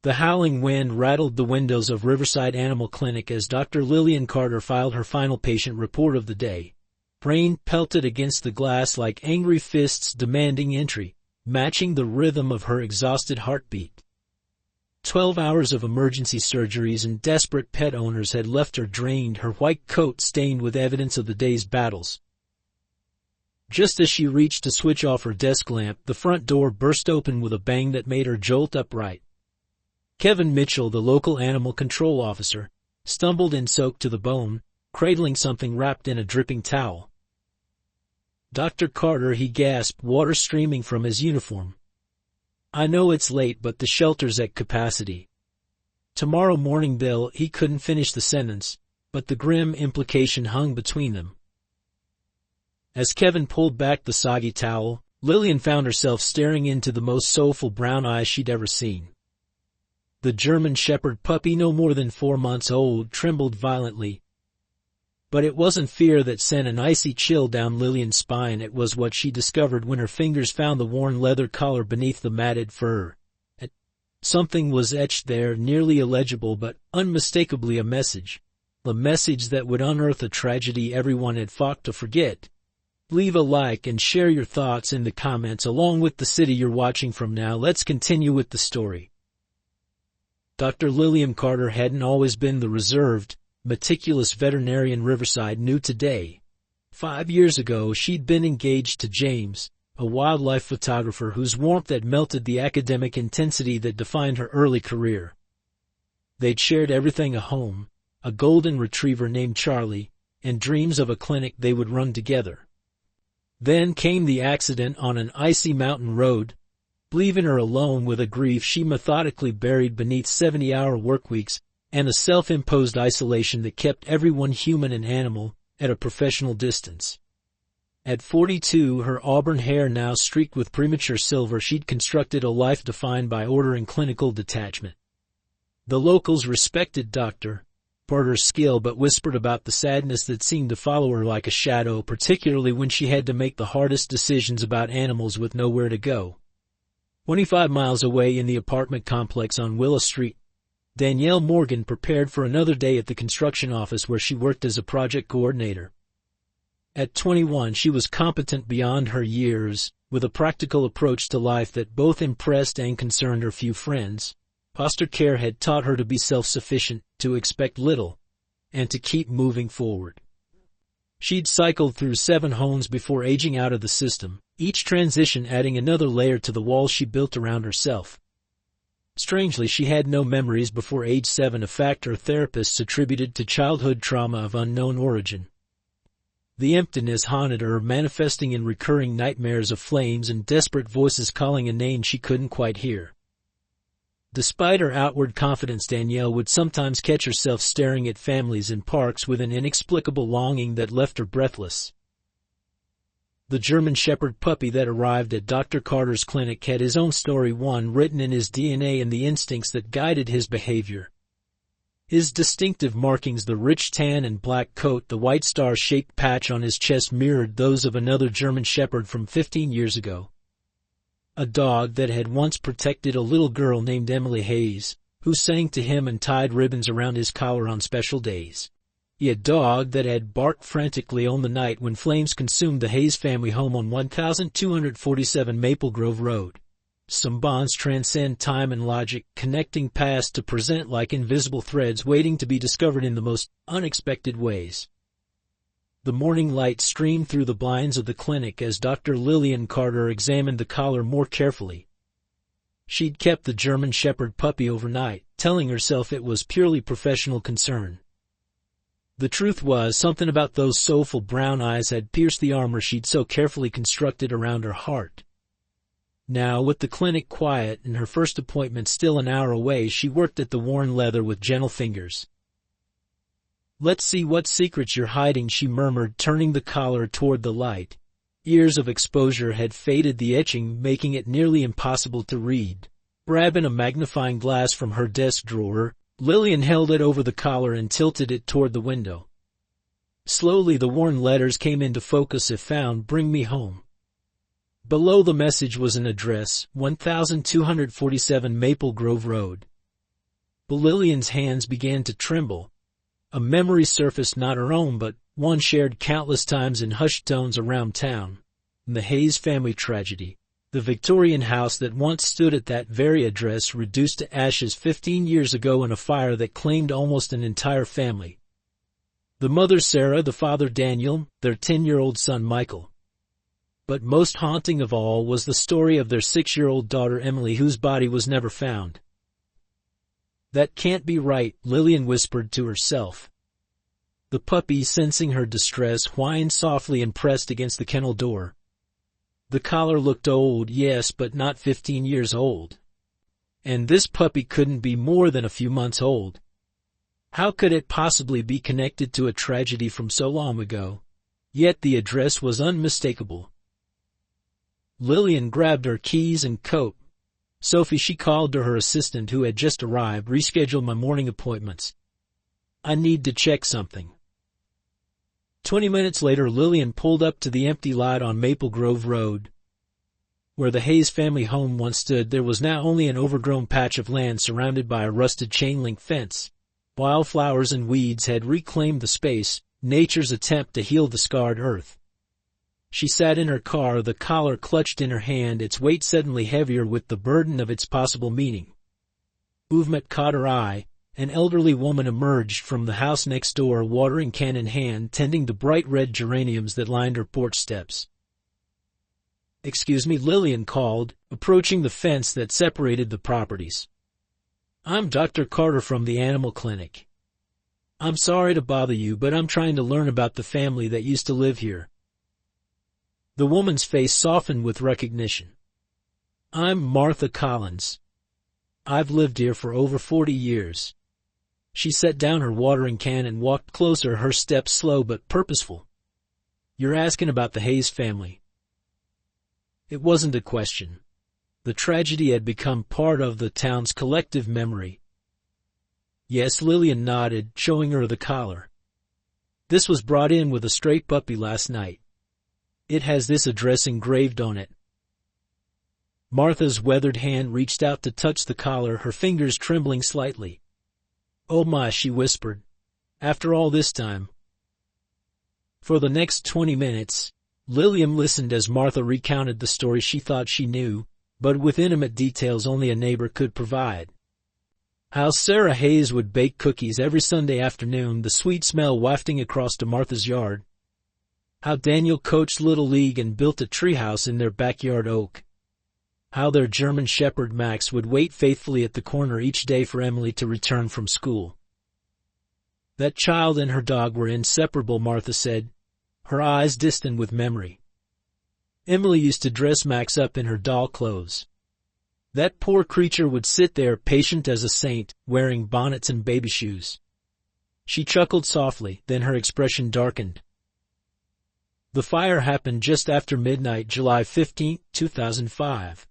The howling wind rattled the windows of Riverside Animal Clinic as Dr. Lillian Carter filed her final patient report of the day. Rain pelted against the glass like angry fists demanding entry, matching the rhythm of her exhausted heartbeat. 12 hours of emergency surgeries and desperate pet owners had left her drained, her white coat stained with evidence of the day's battles. Just as she reached to switch off her desk lamp, the front door burst open with a bang that made her jolt upright. Kevin Mitchell, the local animal control officer, stumbled in soaked to the bone, cradling something wrapped in a dripping towel. "Dr. Carter," he gasped, water streaming from his uniform. "I know it's late, but the shelter's at capacity." "Tomorrow morning, Bill," he couldn't finish the sentence, but the grim implication hung between them. As Kevin pulled back the soggy towel, Lillian found herself staring into the most soulful brown eyes she'd ever seen. The German Shepherd puppy, no more than 4 months old, trembled violently. But it wasn't fear that sent an icy chill down Lillian's spine. It was what she discovered when her fingers found the worn leather collar beneath the matted fur. Something was etched there, nearly illegible but unmistakably a message that would unearth a tragedy everyone had fought to forget. Leave a like and share your thoughts in the comments along with the city you're watching from now. Let's continue with the story. Dr. Lillian Carter hadn't always been the reserved, meticulous veterinarian Riverside knew today. 5 years ago, she'd been engaged to James, a wildlife photographer whose warmth had melted the academic intensity that defined her early career. They'd shared everything: a home, a golden retriever named Charlie, and dreams of a clinic they would run together. Then came the accident on an icy mountain road, leaving her alone with a grief she methodically buried beneath 70-hour workweeks and a self-imposed isolation that kept everyone, human and animal, at a professional distance. At 42, her auburn hair now streaked with premature silver, she'd constructed a life defined by order and clinical detachment. The locals respected Dr. Carter's skill but whispered about the sadness that seemed to follow her like a shadow, particularly when she had to make the hardest decisions about animals with nowhere to go. 25 miles away in the apartment complex on Willow Street, Danielle Morgan prepared for another day at the construction office where she worked as a project coordinator. At 21, she was competent beyond her years, with a practical approach to life that both impressed and concerned her few friends. Foster care had taught her to be self-sufficient, to expect little, and to keep moving forward. She'd cycled through 7 homes before aging out of the system, each transition adding another layer to the walls she built around herself. Strangely, she had no memories before age 7, a fact her therapists attributed to childhood trauma of unknown origin. The emptiness haunted her, manifesting in recurring nightmares of flames and desperate voices calling a name she couldn't quite hear. Despite her outward confidence, Danielle would sometimes catch herself staring at families in parks with an inexplicable longing that left her breathless. The German Shepherd puppy that arrived at Dr. Carter's clinic had his own story, one written in his DNA and the instincts that guided his behavior. His distinctive markings, the rich tan and black coat, the white star-shaped patch on his chest, mirrored those of another German Shepherd from 15 years ago. A dog that had once protected a little girl named Emily Hayes, who sang to him and tied ribbons around his collar on special days. A dog that had barked frantically on the night when flames consumed the Hayes family home on 1247 Maple Grove Road. Some bonds transcend time and logic, connecting past to present like invisible threads waiting to be discovered in the most unexpected ways. The morning light streamed through the blinds of the clinic as Dr. Lillian Carter examined the collar more carefully. She'd kept the German Shepherd puppy overnight, telling herself it was purely professional concern. The truth was, something about those soulful brown eyes had pierced the armor she'd so carefully constructed around her heart. Now, with the clinic quiet and her first appointment still an hour away, she worked at the worn leather with gentle fingers. "Let's see what secrets you're hiding," she murmured, turning the collar toward the light. Years of exposure had faded the etching, making it nearly impossible to read. Grabbing a magnifying glass from her desk drawer, Lillian held it over the collar and tilted it toward the window. Slowly the worn letters came into focus. "If found, bring me home." Below the message was an address, 1247 Maple Grove Road. But Lillian's hands began to tremble. A memory surfaced, not her own, but one shared countless times in hushed tones around town. The Hayes family tragedy. The Victorian house that once stood at that very address reduced to ashes 15 years ago in a fire that claimed almost an entire family. The mother Sarah, the father Daniel, their 10-year-old son Michael. But most haunting of all was the story of their 6-year-old daughter Emily, whose body was never found. "That can't be right," Lillian whispered to herself. The puppy, sensing her distress, whined softly and pressed against the kennel door. The collar looked old, yes, but not 15 years old. And this puppy couldn't be more than a few months old. How could it possibly be connected to a tragedy from so long ago? Yet the address was unmistakable. Lillian grabbed her keys and coat. "Sophie," she called to her assistant who had just arrived, "reschedule my morning appointments. I need to check something." 20 minutes later, Lillian pulled up to the empty lot on Maple Grove Road. Where the Hayes family home once stood, there was now only an overgrown patch of land surrounded by a rusted chain-link fence. Wildflowers and weeds had reclaimed the space, nature's attempt to heal the scarred earth. She sat in her car, the collar clutched in her hand, its weight suddenly heavier with the burden of its possible meaning. Movement caught her eye. An elderly woman emerged from the house next door, watering can in hand, tending the bright red geraniums that lined her porch steps. "Excuse me," Lillian called, approaching the fence that separated the properties. "I'm Dr. Carter from the animal clinic. I'm sorry to bother you, but I'm trying to learn about the family that used to live here." The woman's face softened with recognition. "I'm Martha Collins. I've lived here for over 40 years. She set down her watering can and walked closer, her steps slow but purposeful. "You're asking about the Hayes family." It wasn't a question. The tragedy had become part of the town's collective memory. "Yes," Lillian nodded, showing her the collar. "This was brought in with a stray puppy last night. It has this address engraved on it." Martha's weathered hand reached out to touch the collar, her fingers trembling slightly. "Oh my," she whispered. "After all this time." For the next 20 minutes, Lillian listened as Martha recounted the story she thought she knew, but with intimate details only a neighbor could provide. How Sarah Hayes would bake cookies every Sunday afternoon, the sweet smell wafting across to Martha's yard. How Daniel coached Little League and built a treehouse in their backyard oak. How their German shepherd Max would wait faithfully at the corner each day for Emily to return from school. That child and her dog were inseparable, Martha said, her eyes distant with memory. Emily used to dress Max up in her doll clothes. That poor creature would sit there patient as a saint, wearing bonnets and baby shoes. She chuckled softly, then her expression darkened. The fire happened just after midnight, July 15, 2005.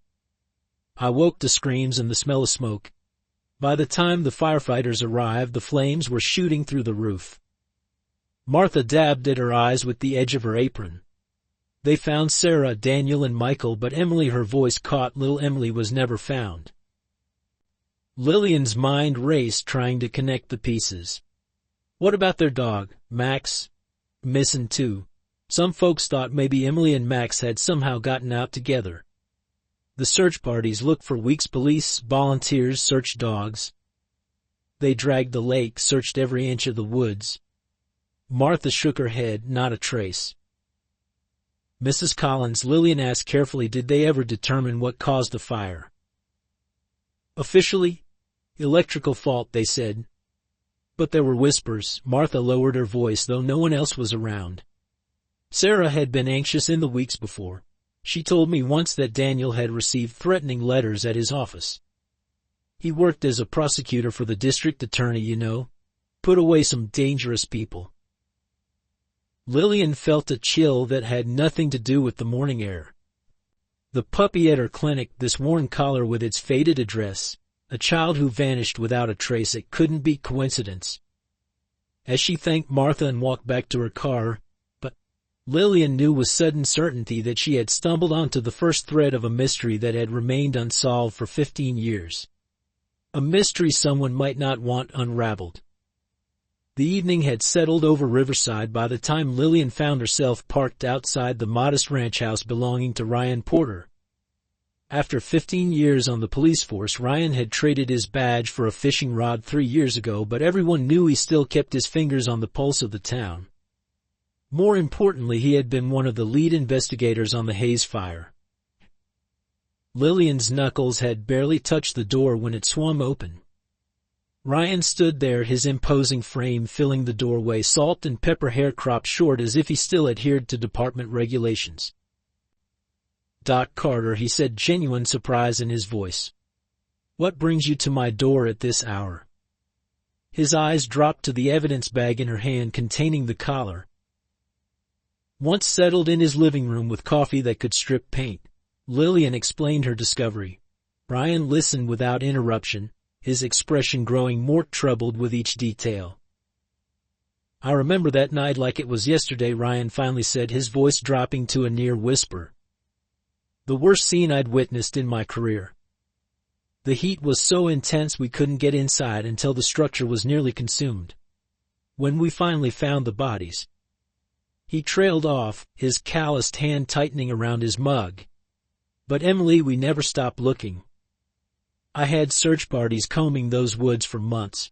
I woke to screams and the smell of smoke. By the time the firefighters arrived, the flames were shooting through the roof. Martha dabbed at her eyes with the edge of her apron. They found Sarah, Daniel, and Michael, but Emily, her voice caught. Little Emily was never found. Lillian's mind raced, trying to connect the pieces. What about their dog, Max? Missing too. Some folks thought maybe Emily and Max had somehow gotten out together. The search parties looked for weeks. Police, volunteers searched dogs. They dragged the lake, searched every inch of the woods. Martha shook her head, not a trace. Mrs. Collins, Lillian asked carefully, did they ever determine what caused the fire? Officially, electrical fault, they said. But there were whispers. Martha lowered her voice, though no one else was around. Sarah had been anxious in the weeks before. She told me once that Daniel had received threatening letters at his office. He worked as a prosecutor for the district attorney, you know. Put away some dangerous people. Lillian felt a chill that had nothing to do with the morning air. The puppy at her clinic, this worn collar with its faded address, a child who vanished without a trace. It couldn't be coincidence. As she thanked Martha and walked back to her car, Lillian knew with sudden certainty that she had stumbled onto the first thread of a mystery that had remained unsolved for 15 years. A mystery someone might not want unraveled. The evening had settled over Riverside by the time Lillian found herself parked outside the modest ranch house belonging to Ryan Porter. After 15 years on the police force, Ryan had traded his badge for a fishing rod 3 years ago, but everyone knew he still kept his fingers on the pulse of the town. More importantly, he had been one of the lead investigators on the Hayes fire. Lillian's knuckles had barely touched the door when it swung open. Ryan stood there, his imposing frame filling the doorway, salt and pepper hair cropped short as if he still adhered to department regulations. "Doc Carter," he said, genuine surprise in his voice. "What brings you to my door at this hour?" His eyes dropped to the evidence bag in her hand containing the collar. Once settled in his living room with coffee that could strip paint, Lillian explained her discovery. Ryan listened without interruption, his expression growing more troubled with each detail. "I remember that night like it was yesterday," Ryan finally said, his voice dropping to a near whisper. "The worst scene I'd witnessed in my career. The heat was so intense we couldn't get inside until the structure was nearly consumed. When we finally found the bodies..." He trailed off, his calloused hand tightening around his mug. "But Emily, we never stopped looking. I had search parties combing those woods for months."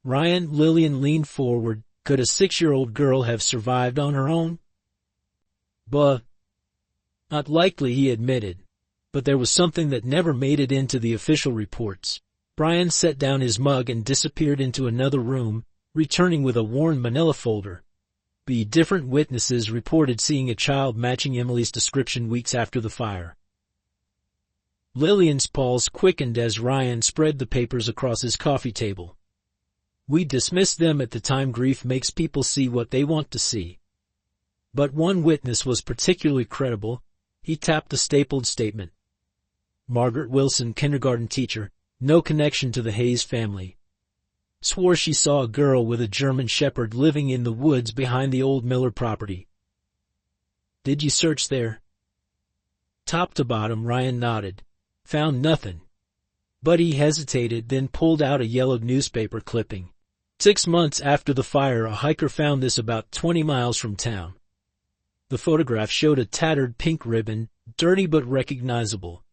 Lillian leaned forward. Could a 6-year-old girl have survived on her own? "But not likely," he admitted. "But there was something that never made it into the official reports." Brian set down his mug and disappeared into another room, returning with a worn manila folder. Different witnesses reported seeing a child matching Emily's description weeks after the fire. Lillian's pulse quickened as Ryan spread the papers across his coffee table. "We dismissed them at the time. Grief makes people see what they want to see. But one witness was particularly credible." He tapped the stapled statement. "Margaret Wilson, kindergarten teacher, no connection to the Hayes family. Swore she saw a girl with a German Shepherd living in the woods behind the old Miller property." "Did you search there?" "Top to bottom," Ryan nodded. "Found nothing." But he hesitated, then pulled out a yellowed newspaper clipping. 6 months after the fire, a hiker found this about 20 miles from town. The photograph showed a tattered pink ribbon, dirty but recognizable.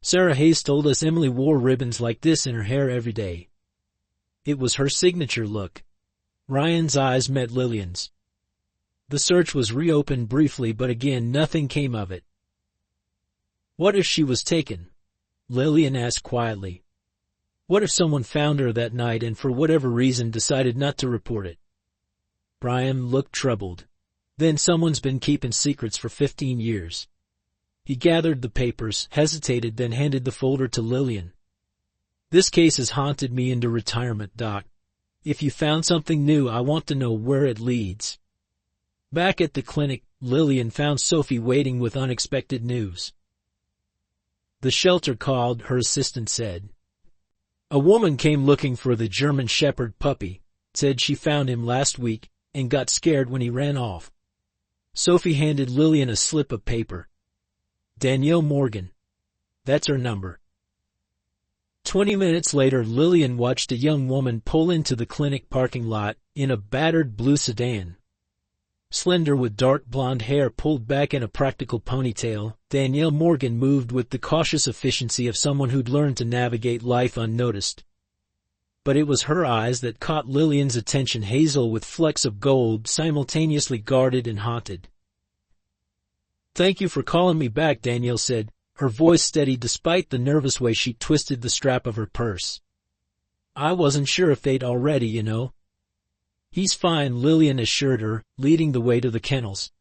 "Sarah Hayes told us Emily wore ribbons like this in her hair every day. It was her signature look." Ryan's eyes met Lillian's. The search was reopened briefly, but again nothing came of it. "What if she was taken?" Lillian asked quietly. "What if someone found her that night and for whatever reason decided not to report it?" Brian looked troubled. "Then someone's been keeping secrets for 15 years. He gathered the papers, hesitated, then handed the folder to Lillian. "This case has haunted me into retirement, Doc. If you found something new, I want to know where it leads." Back at the clinic, Lillian found Sophie waiting with unexpected news. "The shelter called," her assistant said. "A woman came looking for the German Shepherd puppy, said she found him last week and got scared when he ran off." Sophie handed Lillian a slip of paper. "Danielle Morgan. That's her number." 20 minutes later, Lillian watched a young woman pull into the clinic parking lot in a battered blue sedan. Slender with dark blonde hair pulled back in a practical ponytail, Danielle Morgan moved with the cautious efficiency of someone who'd learned to navigate life unnoticed. But it was her eyes that caught Lillian's attention, hazel with flecks of gold, simultaneously guarded and haunted. "Thank you for calling me back," Danielle said, her voice steady despite the nervous way she twisted the strap of her purse. "I wasn't sure if they'd already, you know." "He's fine," Lillian assured her, leading the way to the kennels.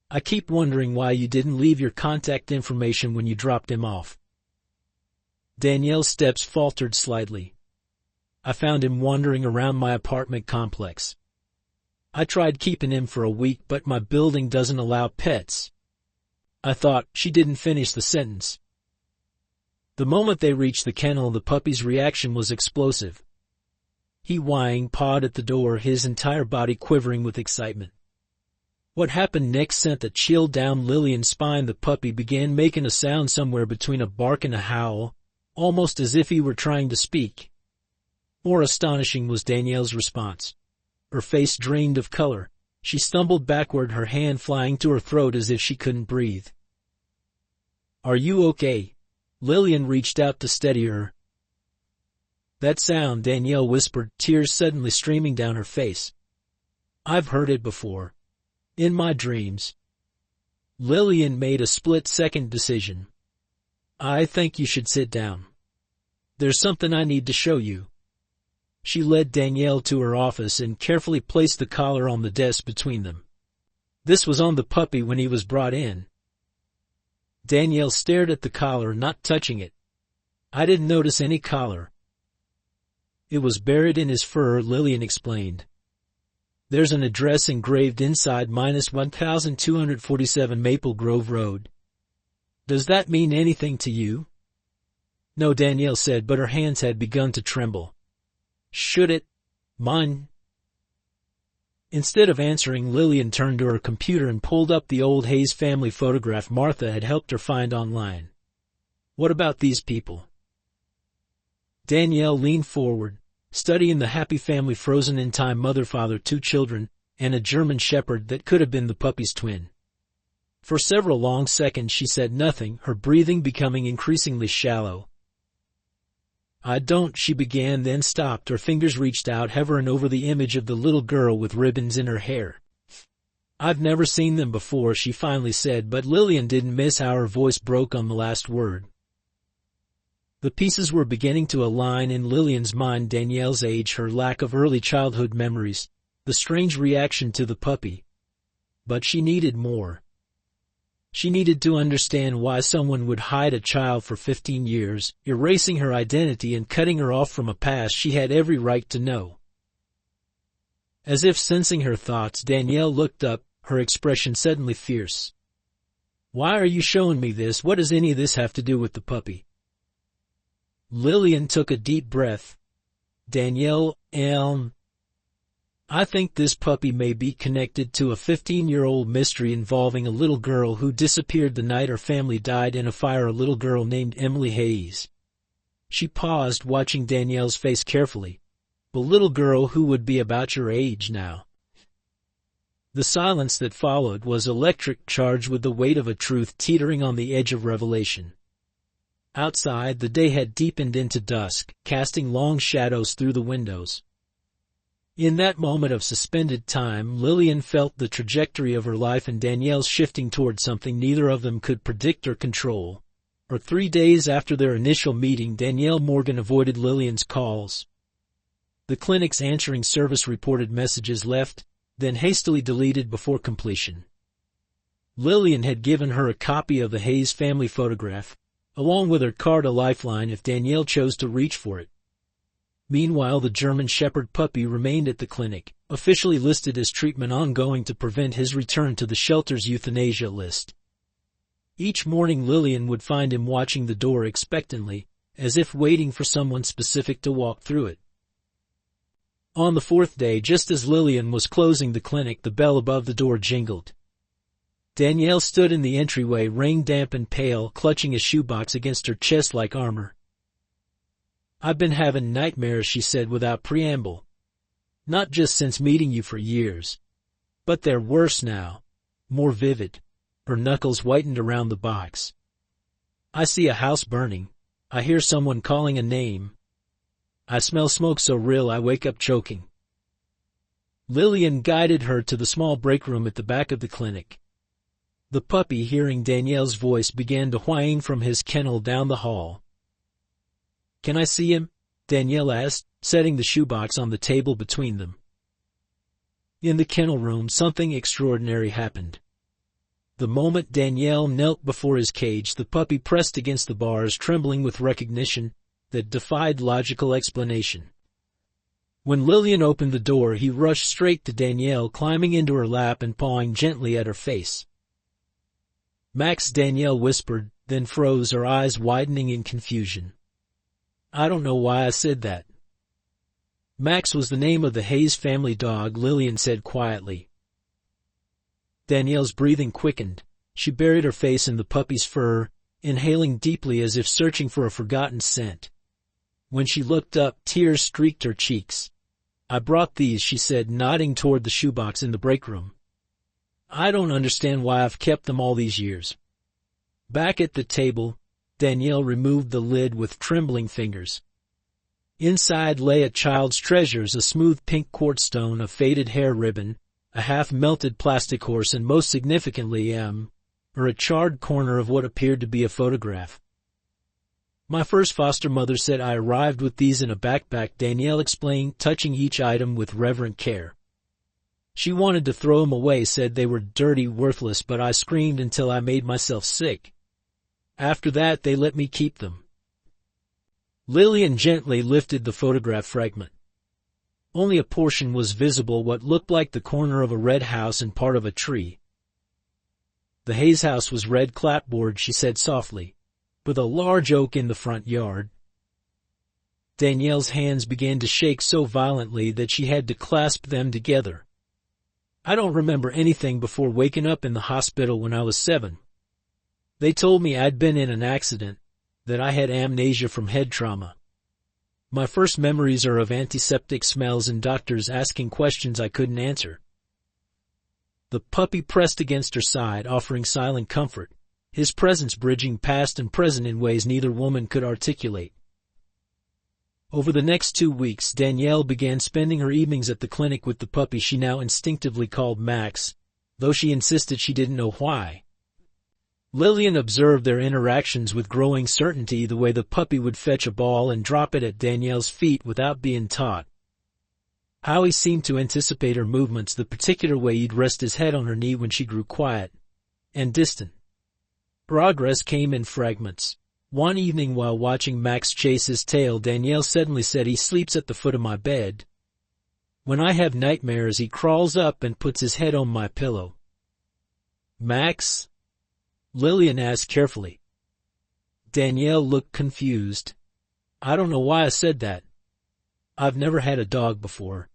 "I keep wondering why you didn't leave your contact information when you dropped him off." Danielle's steps faltered slightly. "I found him wandering around my apartment complex. I tried keeping him for a week, but my building doesn't allow pets." I thought. She didn't finish the sentence. The moment they reached the kennel, the puppy's reaction was explosive. He whined, pawed at the door, his entire body quivering with excitement. What happened next sent a chill down Lillian's spine. The puppy began making a sound somewhere between a bark and a howl, almost as if he were trying to speak. More astonishing was Danielle's response. Her face drained of color. She stumbled backward, her hand flying to her throat as if she couldn't breathe. "Are you okay?" Lillian reached out to steady her. "That sound," Danielle whispered, tears suddenly streaming down her face. "I've heard it before. In my dreams." Lillian made a split-second decision. "I think you should sit down. There's something I need to show you." She led Danielle to her office and carefully placed the collar on the desk between them. This was on the puppy when he was brought in. Danielle stared at the collar, not touching it. "I didn't notice any collar." "It was buried in his fur," Lillian explained. "There's an address engraved inside, -1247 Maple Grove Road. Does that mean anything to you?" "No," Danielle said, but her hands had begun to tremble. "Should it? Mine?" Instead of answering, Lillian turned to her computer and pulled up the old Hayes family photograph Martha had helped her find online. "What about these people?" Danielle leaned forward, studying the happy family frozen in time: mother, father, 2 children, and a German shepherd that could have been the puppy's twin. For several long seconds she said nothing, her breathing becoming increasingly shallow. "I don't," she began, then stopped. Her fingers reached out, hovering over the image of the little girl with ribbons in her hair. "I've never seen them before," she finally said, but Lillian didn't miss how her voice broke on the last word. The pieces were beginning to align in Lillian's mind: Danielle's age, her lack of early childhood memories, the strange reaction to the puppy. But she needed more. She needed to understand why someone would hide a child for 15 years, erasing her identity and cutting her off from a past she had every right to know. As if sensing her thoughts, Danielle looked up, her expression suddenly fierce. "Why are you showing me this? What does any of this have to do with the puppy?" Lillian took a deep breath. "Danielle, I think this puppy may be connected to a 15-year-old mystery involving a little girl who disappeared the night her family died in a fire, a little girl named Emily Hayes." She paused, watching Danielle's face carefully. "A little girl who would be about your age now." The silence that followed was electric, charged with the weight of a truth teetering on the edge of revelation. Outside, the day had deepened into dusk, casting long shadows through the windows. In that moment of suspended time, Lillian felt the trajectory of her life and Danielle's shifting toward something neither of them could predict or control. 3 days after their initial meeting, Danielle Morgan avoided Lillian's calls. The clinic's answering service reported messages left, then hastily deleted before completion. Lillian had given her a copy of the Hayes family photograph, along with her card, a lifeline if Danielle chose to reach for it. Meanwhile, the German Shepherd puppy remained at the clinic, officially listed as treatment ongoing to prevent his return to the shelter's euthanasia list. Each morning Lillian would find him watching the door expectantly, as if waiting for someone specific to walk through it. On the 4th day, just as Lillian was closing the clinic, the bell above the door jingled. Danielle stood in the entryway, rain-damp and pale, clutching a shoebox against her chest like armor. "I've been having nightmares," she said without preamble. "Not just since meeting you for years. But they're worse now. More vivid." Her knuckles whitened around the box. "I see a house burning. I hear someone calling a name. I smell smoke so real I wake up choking." Lillian guided her to the small break room at the back of the clinic. The puppy, hearing Danielle's voice, began to whine from his kennel down the hall. "Can I see him?" Danielle asked, setting the shoebox on the table between them. In the kennel room, something extraordinary happened. The moment Danielle knelt before his cage, the puppy pressed against the bars, trembling with recognition that defied logical explanation. When Lillian opened the door, he rushed straight to Danielle, climbing into her lap and pawing gently at her face. "Max," Danielle whispered, then froze, her eyes widening in confusion. "I don't know why I said that." "Max was the name of the Hayes family dog," Lillian said quietly. Danielle's breathing quickened. She buried her face in the puppy's fur, inhaling deeply as if searching for a forgotten scent. When she looked up, tears streaked her cheeks. "I brought these," she said, nodding toward the shoebox in the break room. "I don't understand why I've kept them all these years." Back at the table, Danielle removed the lid with trembling fingers. Inside lay a child's treasures, a smooth pink quartz stone, a faded hair ribbon, a half-melted plastic horse, and most significantly, a charred corner of what appeared to be a photograph. "My first foster mother said I arrived with these in a backpack," Danielle explained, touching each item with reverent care. "She wanted to throw them away, said they were dirty, worthless, but I screamed until I made myself sick. After that, they let me keep them." Lillian gently lifted the photograph fragment. Only a portion was visible, what looked like the corner of a red house and part of a tree. "The Hayes house was red clapboard," she said softly, "with a large oak in the front yard." Danielle's hands began to shake so violently that she had to clasp them together. "I don't remember anything before waking up in the hospital when I was 7. They told me I'd been in an accident, that I had amnesia from head trauma. My first memories are of antiseptic smells and doctors asking questions I couldn't answer." The puppy pressed against her side, offering silent comfort, his presence bridging past and present in ways neither woman could articulate. Over the next 2 weeks, Danielle began spending her evenings at the clinic with the puppy she now instinctively called Max, though she insisted she didn't know why. Lillian observed their interactions with growing certainty, the way the puppy would fetch a ball and drop it at Danielle's feet without being taught. How he seemed to anticipate her movements, the particular way he'd rest his head on her knee when she grew quiet and distant. Progress came in fragments. One evening while watching Max chase his tail, Danielle suddenly said, "He sleeps at the foot of my bed. When I have nightmares, he crawls up and puts his head on my pillow." "Max?" Lillian asked carefully. Danielle looked confused. "I don't know why I said that. I've never had a dog before."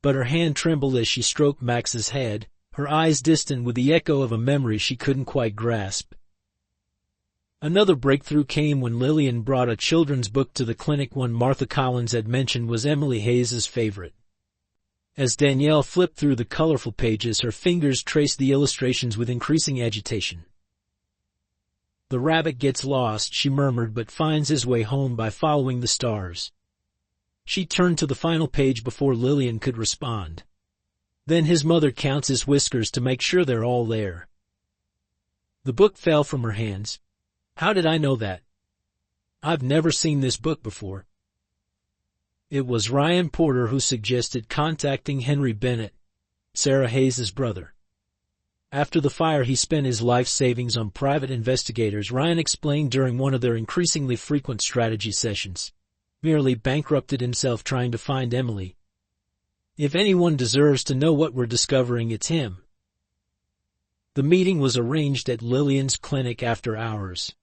But her hand trembled as she stroked Max's head, her eyes distant with the echo of a memory she couldn't quite grasp. Another breakthrough came when Lillian brought a children's book to the clinic, one Martha Collins had mentioned was Emily Hayes's favorite. As Danielle flipped through the colorful pages, her fingers traced the illustrations with increasing agitation. "The rabbit gets lost," she murmured, "but finds his way home by following the stars." She turned to the final page before Lillian could respond. "Then his mother counts his whiskers to make sure they're all there." The book fell from her hands. "How did I know that? I've never seen this book before." It was Ryan Porter who suggested contacting Henry Bennett, Sarah Hayes's brother. After the fire, he spent his life savings on private investigators, Ryan explained during one of their increasingly frequent strategy sessions. Merely bankrupted himself trying to find Emily. "If anyone deserves to know what we're discovering, it's him." The meeting was arranged at Lillian's clinic after hours.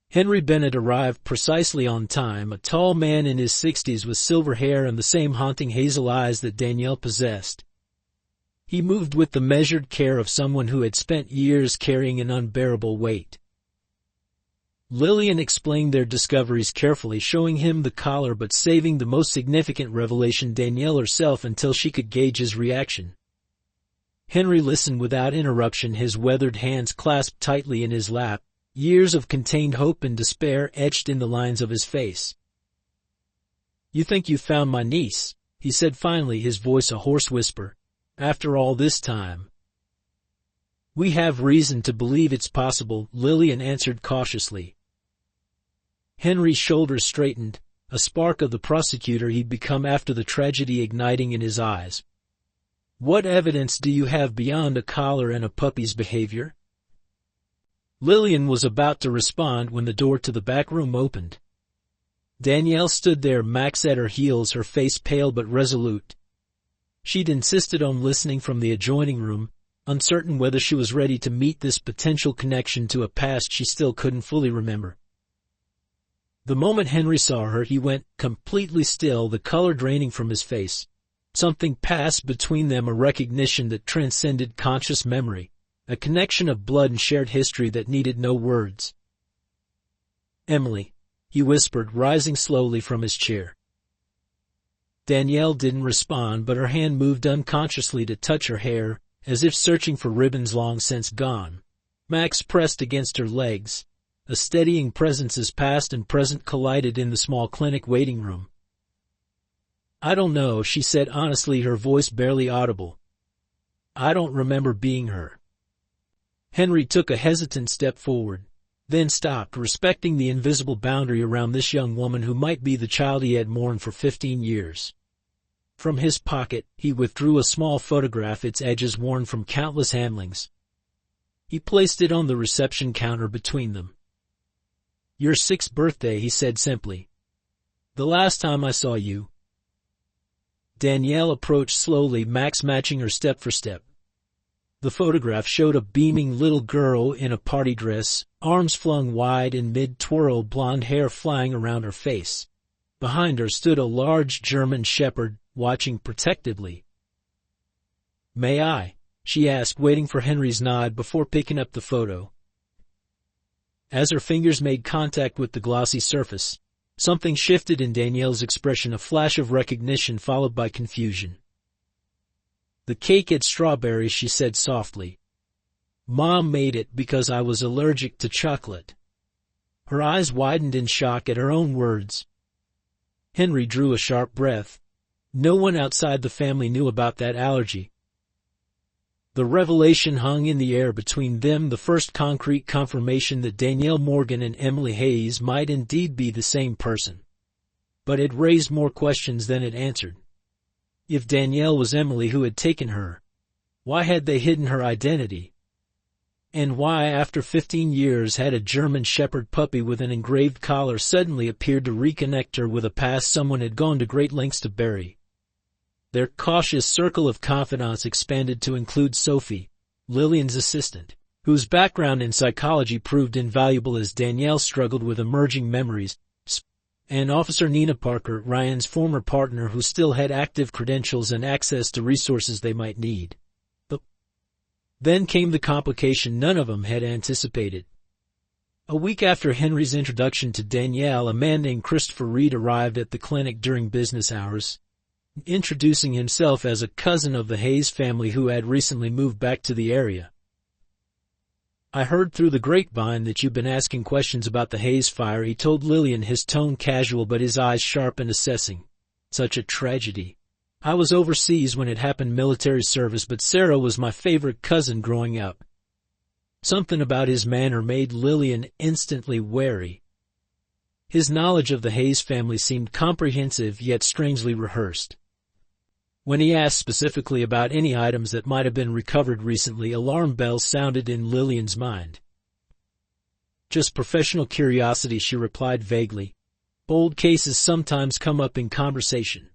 Henry Bennett arrived precisely on time, a tall man in his 60s with silver hair and the same haunting hazel eyes that Danielle possessed. He moved with the measured care of someone who had spent years carrying an unbearable weight. Lillian explained their discoveries carefully, showing him the collar but saving the most significant revelation, Danielle herself, until she could gauge his reaction. Henry listened without interruption, his weathered hands clasped tightly in his lap, years of contained hope and despair etched in the lines of his face. "You think you found my niece," he said finally, his voice a hoarse whisper, "after all this time?" "We have reason to believe it's possible," Lillian answered cautiously. Henry's shoulders straightened, a spark of the prosecutor he'd become after the tragedy igniting in his eyes. "What evidence do you have beyond a collar and a puppy's behavior?" Lillian was about to respond when the door to the back room opened. Danielle stood there, Max at her heels, her face pale but resolute. She'd insisted on listening from the adjoining room, uncertain whether she was ready to meet this potential connection to a past she still couldn't fully remember. The moment Henry saw her, he went completely still, the color draining from his face. Something passed between them, a recognition that transcended conscious memory, a connection of blood and shared history that needed no words. "Emily," he whispered, rising slowly from his chair. Danielle didn't respond, but her hand moved unconsciously to touch her hair, as if searching for ribbons long since gone. Max pressed against her legs. A steadying presence as past and present collided in the small clinic waiting room. "I don't know," she said honestly, her voice barely audible. "I don't remember being her." Henry took a hesitant step forward, then stopped, respecting the invisible boundary around this young woman who might be the child he had mourned for 15 years. From his pocket, he withdrew a small photograph, its edges worn from countless handlings. He placed it on the reception counter between them. "Your 6th birthday," he said simply. "The last time I saw you." Danielle approached slowly, Max matching her step for step. The photograph showed a beaming little girl in a party dress, arms flung wide in mid-twirl, blonde hair flying around her face. Behind her stood a large German shepherd, watching protectively. "May I?" she asked, waiting for Henry's nod before picking up the photo. As her fingers made contact with the glossy surface, something shifted in Danielle's expression, a flash of recognition followed by confusion. "The cake had strawberries," she said softly. "Mom made it because I was allergic to chocolate." Her eyes widened in shock at her own words. Henry drew a sharp breath. No one outside the family knew about that allergy. The revelation hung in the air between them, the first concrete confirmation that Danielle Morgan and Emily Hayes might indeed be the same person. But it raised more questions than it answered. If Danielle was Emily who had taken her, why had they hidden her identity? And why, after 15 years, had a German shepherd puppy with an engraved collar suddenly appeared to reconnect her with a past someone had gone to great lengths to bury? Their cautious circle of confidants expanded to include Sophie, Lillian's assistant, whose background in psychology proved invaluable as Danielle struggled with emerging memories, and Officer Nina Parker, Ryan's former partner, who still had active credentials and access to resources they might need. Then came the complication none of them had anticipated. A week after Henry's introduction to Danielle, a man named Christopher Reed arrived at the clinic during business hours, introducing himself as a cousin of the Hayes family who had recently moved back to the area. "I heard through the grapevine that you've been asking questions about the Hayes fire," he told Lillian, his tone casual but his eyes sharp and assessing. "Such a tragedy. I was overseas when it happened, military service, but Sarah was my favorite cousin growing up." Something about his manner made Lillian instantly wary. His knowledge of the Hayes family seemed comprehensive yet strangely rehearsed. When he asked specifically about any items that might have been recovered recently, alarm bells sounded in Lillian's mind. "Just professional curiosity," she replied vaguely. "Old cases sometimes come up in conversation."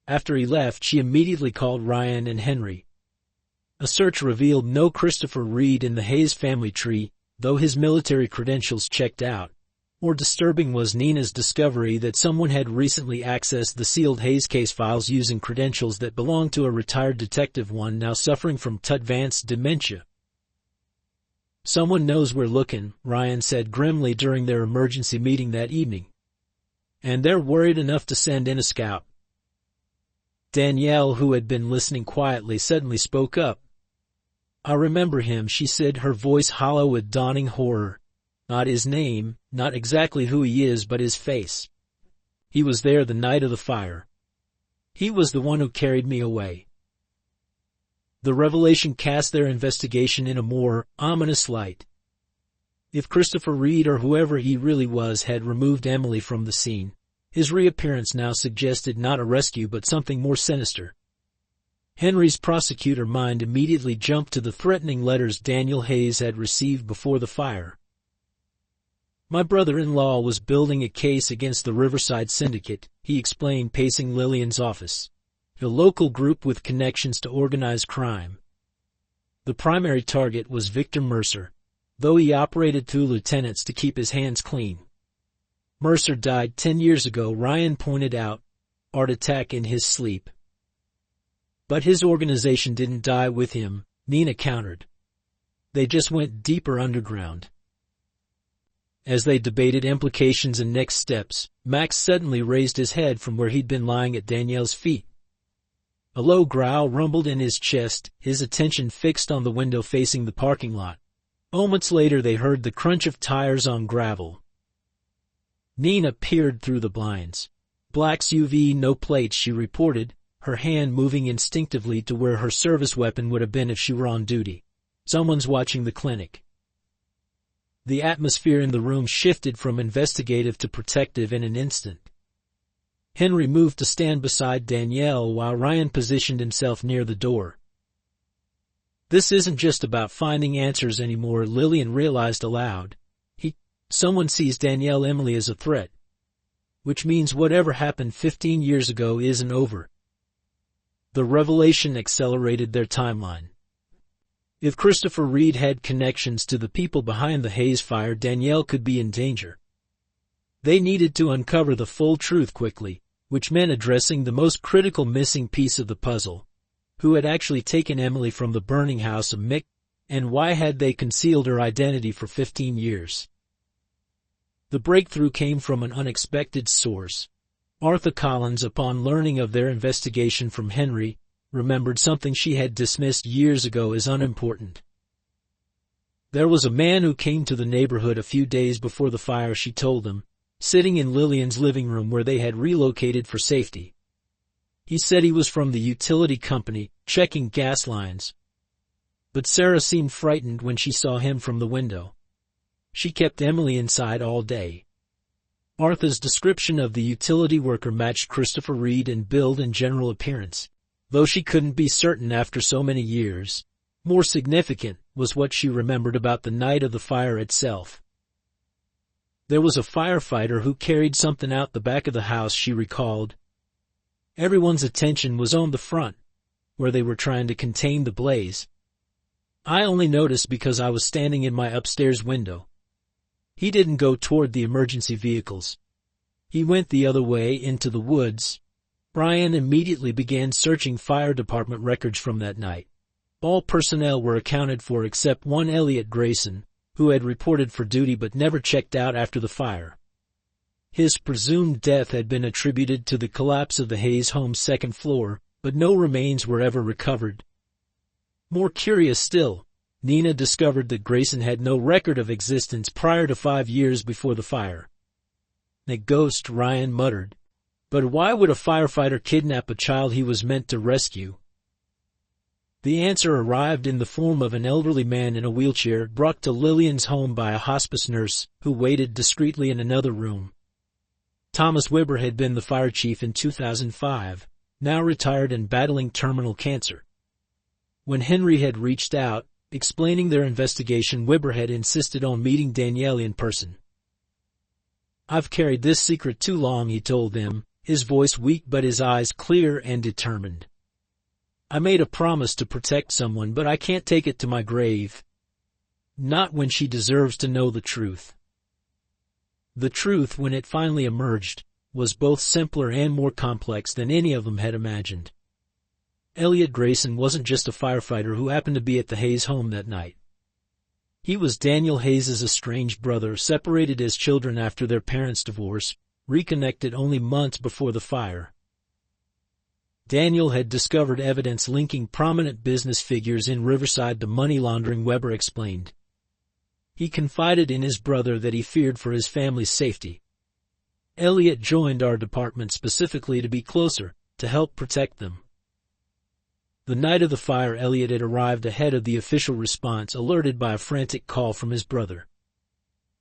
After he left, she immediately called Ryan and Henry. A search revealed no Christopher Reed in the Hayes family tree, though his military credentials checked out. More disturbing was Nina's discovery that someone had recently accessed the sealed Hayes case files using credentials that belonged to a retired detective, one now suffering from advanced dementia. "Someone knows we're looking," Ryan said grimly during their emergency meeting that evening. "And they're worried enough to send in a scout." Danielle, who had been listening quietly, suddenly spoke up. "I remember him," she said, her voice hollow with dawning horror. "Not his name, not exactly who he is, but his face. He was there the night of the fire. He was the one who carried me away." The revelation cast their investigation in a more ominous light. If Christopher Reed, or whoever he really was, had removed Emily from the scene, his reappearance now suggested not a rescue but something more sinister. Henry's prosecutor mind immediately jumped to the threatening letters Daniel Hayes had received before the fire. "My brother-in-law was building a case against the Riverside Syndicate," he explained, pacing Lillian's office, a local group with connections to organized crime. The primary target was Victor Mercer, though he operated through lieutenants to keep his hands clean. "Mercer died 10 years ago," Ryan pointed out, "heart attack in his sleep." "But his organization didn't die with him," Nina countered. "They just went deeper underground." As they debated implications and next steps, Max suddenly raised his head from where he'd been lying at Danielle's feet. A low growl rumbled in his chest, his attention fixed on the window facing the parking lot. Moments later they heard the crunch of tires on gravel. Nina peered through the blinds. "Black SUV, no plates," she reported, her hand moving instinctively to where her service weapon would have been if she were on duty. "Someone's watching the clinic." The atmosphere in the room shifted from investigative to protective in an instant. Henry moved to stand beside Danielle while Ryan positioned himself near the door. "This isn't just about finding answers anymore," Lillian realized aloud. Someone sees Danielle Emily as a threat. Which means whatever happened 15 years ago isn't over. The revelation accelerated their timeline. If Christopher Reed had connections to the people behind the Hayes fire, Danielle could be in danger. They needed to uncover the full truth quickly, which meant addressing the most critical missing piece of the puzzle. Who had actually taken Emily from the burning house of Mick, and why had they concealed her identity for 15 years? The breakthrough came from an unexpected source. Arthur Collins, upon learning of their investigation from Henry, remembered something she had dismissed years ago as unimportant. There was a man who came to the neighborhood a few days before the fire, she told them, sitting in Lillian's living room where they had relocated for safety. He said he was from the utility company, checking gas lines. But Sarah seemed frightened when she saw him from the window. She kept Emily inside all day. Arthur's description of the utility worker matched Christopher Reed in build and general appearance, though she couldn't be certain after so many years. More significant was what she remembered about the night of the fire itself. There was a firefighter who carried something out the back of the house, she recalled. Everyone's attention was on the front, where they were trying to contain the blaze. I only noticed because I was standing in my upstairs window. He didn't go toward the emergency vehicles. He went the other way into the woods. Brian immediately began searching fire department records from that night. All personnel were accounted for except one, Elliot Grayson, who had reported for duty but never checked out after the fire. His presumed death had been attributed to the collapse of the Hayes home's second floor, but no remains were ever recovered. More curious still, Nina discovered that Grayson had no record of existence prior to 5 years before the fire. "The ghost," Ryan muttered. But why would a firefighter kidnap a child he was meant to rescue? The answer arrived in the form of an elderly man in a wheelchair brought to Lillian's home by a hospice nurse who waited discreetly in another room. Thomas Wibber had been the fire chief in 2005, now retired and battling terminal cancer. When Henry had reached out, explaining their investigation, Wibber had insisted on meeting Danielle in person. "I've carried this secret too long," he told them, his voice weak but his eyes clear and determined. "I made a promise to protect someone, but I can't take it to my grave. Not when she deserves to know the truth." The truth, when it finally emerged, was both simpler and more complex than any of them had imagined. Elliot Grayson wasn't just a firefighter who happened to be at the Hayes home that night. He was Daniel Hayes' estranged brother, separated as children after their parents' divorce, reconnected only months before the fire. Daniel had discovered evidence linking prominent business figures in Riverside to money laundering, Webber explained. He confided in his brother that he feared for his family's safety. "Elliot joined our department specifically to be closer, to help protect them." The night of the fire, Elliot had arrived ahead of the official response, alerted by a frantic call from his brother.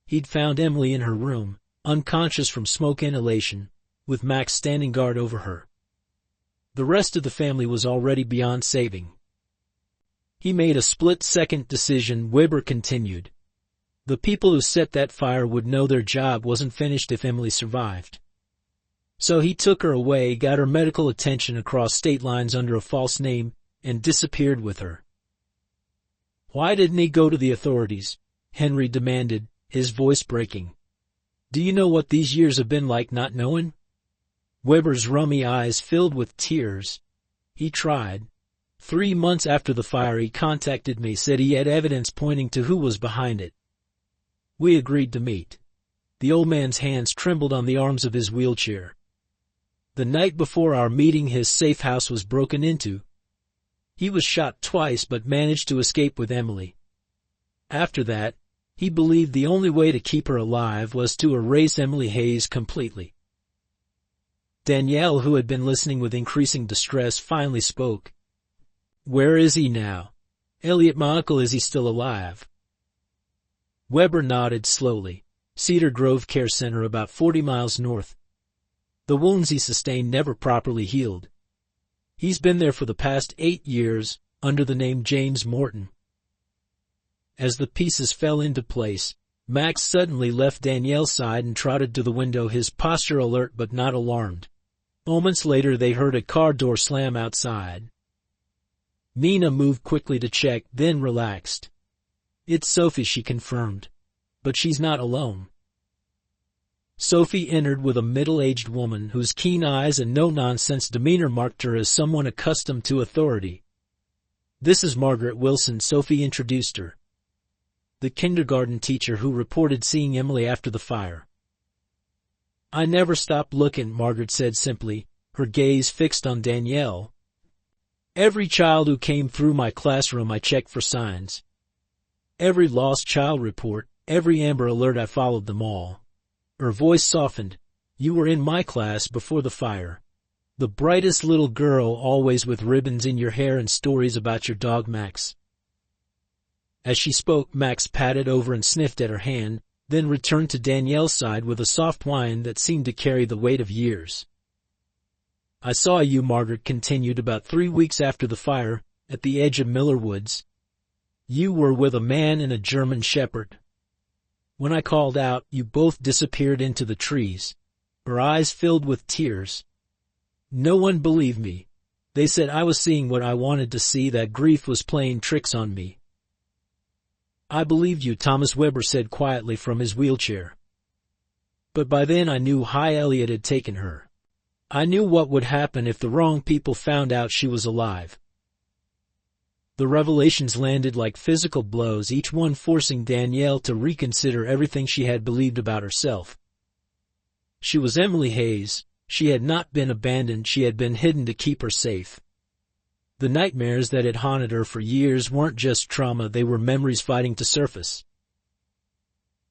He'd found Emily in her room, unconscious from smoke inhalation, with Max standing guard over her. The rest of the family was already beyond saving. He made a split-second decision, Wibber continued. The people who set that fire would know their job wasn't finished if Emily survived. So he took her away, got her medical attention across state lines under a false name, and disappeared with her. "Why didn't he go to the authorities?" Henry demanded, his voice breaking. "Do you know what these years have been like not knowing?" Webber's rummy eyes filled with tears. "He tried. 3 months after the fire he contacted me, said he had evidence pointing to who was behind it. We agreed to meet. The old man's hands trembled on the arms of his wheelchair. The night before our meeting, his safe house was broken into. He was shot twice but managed to escape with Emily. After that, he believed the only way to keep her alive was to erase Emily Hayes completely. Danielle, who had been listening with increasing distress, finally spoke. "Where is he now? Elliot, my uncle, is he still alive?" Weber nodded slowly. Cedar Grove Care Center, about 40 miles north. The wounds he sustained never properly healed. He's been there for the past 8 years, under the name James Morton. As the pieces fell into place, Max suddenly left Danielle's side and trotted to the window, his posture alert but not alarmed. Moments later they heard a car door slam outside. Nina moved quickly to check, then relaxed. "It's Sophie," she confirmed. "But she's not alone." Sophie entered with a middle-aged woman whose keen eyes and no-nonsense demeanor marked her as someone accustomed to authority. "This is Margaret Wilson," Sophie introduced her. "The kindergarten teacher who reported seeing Emily after the fire." "I never stopped looking," Margaret said simply, her gaze fixed on Danielle. "Every child who came through my classroom I checked for signs. Every lost child report, every Amber Alert, I followed them all." Her voice softened. "You were in my class before the fire. The brightest little girl, always with ribbons in your hair and stories about your dog Max." As she spoke, Max patted over and sniffed at her hand, then returned to Danielle's side with a soft whine that seemed to carry the weight of years. "I saw you," Margaret continued, "about 3 weeks after the fire, at the edge of Miller Woods. You were with a man and a German shepherd. When I called out, you both disappeared into the trees." Her eyes filled with tears. "No one believed me. They said I was seeing what I wanted to see, that grief was playing tricks on me." "I believed you," Thomas Weber said quietly from his wheelchair. "But by then I knew High Elliot had taken her. I knew what would happen if the wrong people found out she was alive." The revelations landed like physical blows, each one forcing Danielle to reconsider everything she had believed about herself. She was Emily Hayes. She had not been abandoned, she had been hidden to keep her safe. The nightmares that had haunted her for years weren't just trauma, they were memories fighting to surface.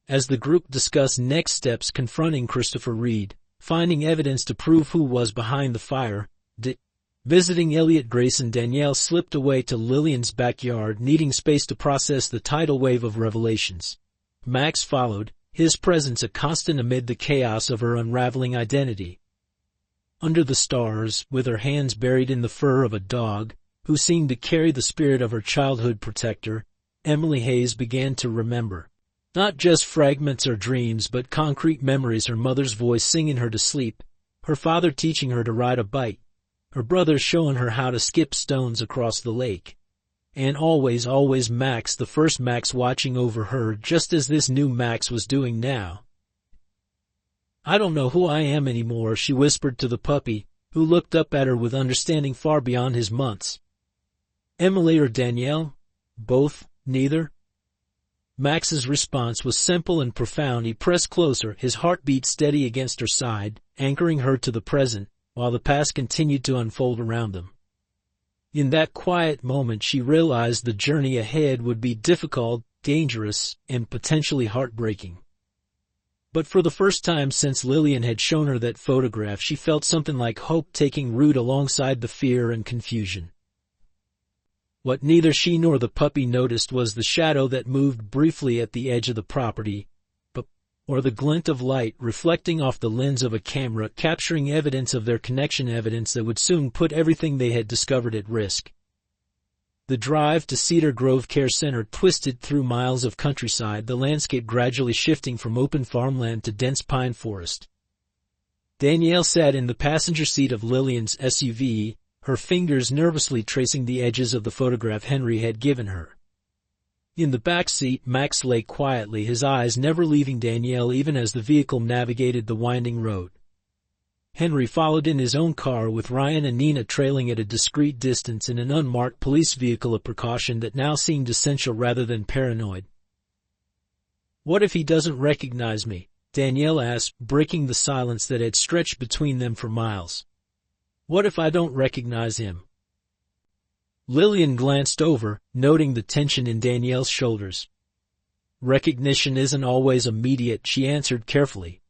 As the group discussed next steps confronting Christopher Reed, finding evidence to prove who was behind the fire, visiting Elliot Grayson, Danielle slipped away to Lillian's backyard, needing space to process the tidal wave of revelations. Max followed, his presence a constant amid the chaos of her unraveling identity. Under the stars, with her hands buried in the fur of a dog, who seemed to carry the spirit of her childhood protector, Emily Hayes began to remember. Not just fragments or dreams, but concrete memories, her mother's voice singing her to sleep, her father teaching her to ride a bike, her brother showing her how to skip stones across the lake. And always, always Max, the first Max, watching over her just as this new Max was doing now. "I don't know who I am anymore," she whispered to the puppy, who looked up at her with understanding far beyond his months. "Emily or Danielle? Both? Neither?" Max's response was simple and profound. He pressed closer, his heartbeat steady against her side, anchoring her to the present, while the past continued to unfold around them. In that quiet moment she realized the journey ahead would be difficult, dangerous, and potentially heartbreaking. But for the first time since Lillian had shown her that photograph, she felt something like hope taking root alongside the fear and confusion. What neither she nor the puppy noticed was the shadow that moved briefly at the edge of the property, or the glint of light reflecting off the lens of a camera, capturing evidence of their connection, evidence that would soon put everything they had discovered at risk. The drive to Cedar Grove Care Center twisted through miles of countryside, the landscape gradually shifting from open farmland to dense pine forest. Danielle sat in the passenger seat of Lillian's SUV, her fingers nervously tracing the edges of the photograph Henry had given her. In the back seat, Max lay quietly, his eyes never leaving Danielle even as the vehicle navigated the winding road. Henry followed in his own car, with Ryan and Nina trailing at a discreet distance in an unmarked police vehicle, a precaution that now seemed essential rather than paranoid. "What if he doesn't recognize me?" Danielle asked, breaking the silence that had stretched between them for miles. What if I don't recognize him? Lillian glanced over, noting the tension in Danielle's shoulders. Recognition isn't always immediate, she answered carefully.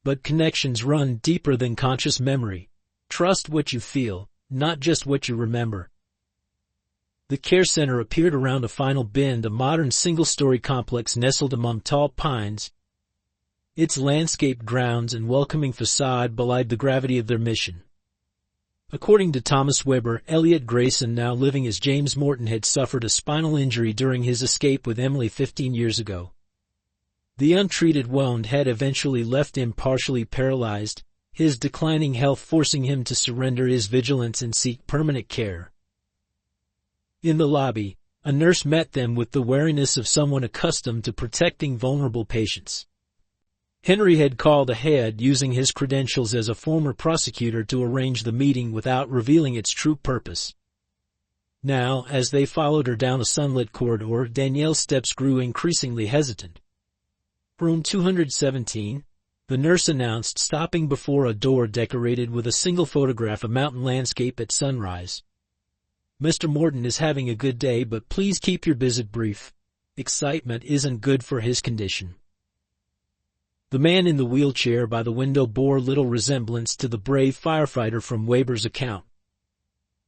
But connections run deeper than conscious memory. Trust what you feel, not just what you remember. The care center appeared around a final bend, a modern single-story complex nestled among tall pines. Its landscaped grounds and welcoming facade belied the gravity of their mission. According to Thomas Weber, Elliot Grayson, now living as James Morton, had suffered a spinal injury during his escape with Emily 15 years ago. The untreated wound had eventually left him partially paralyzed, his declining health forcing him to surrender his vigilance and seek permanent care. In the lobby, a nurse met them with the wariness of someone accustomed to protecting vulnerable patients. Henry had called ahead, using his credentials as a former prosecutor to arrange the meeting without revealing its true purpose. Now, as they followed her down a sunlit corridor, Danielle's steps grew increasingly hesitant. Room 217, the nurse announced, stopping before a door decorated with a single photograph of a mountain landscape at sunrise. Mr. Morton is having a good day, but please keep your visit brief. Excitement isn't good for his condition. The man in the wheelchair by the window bore little resemblance to the brave firefighter from Weber's account.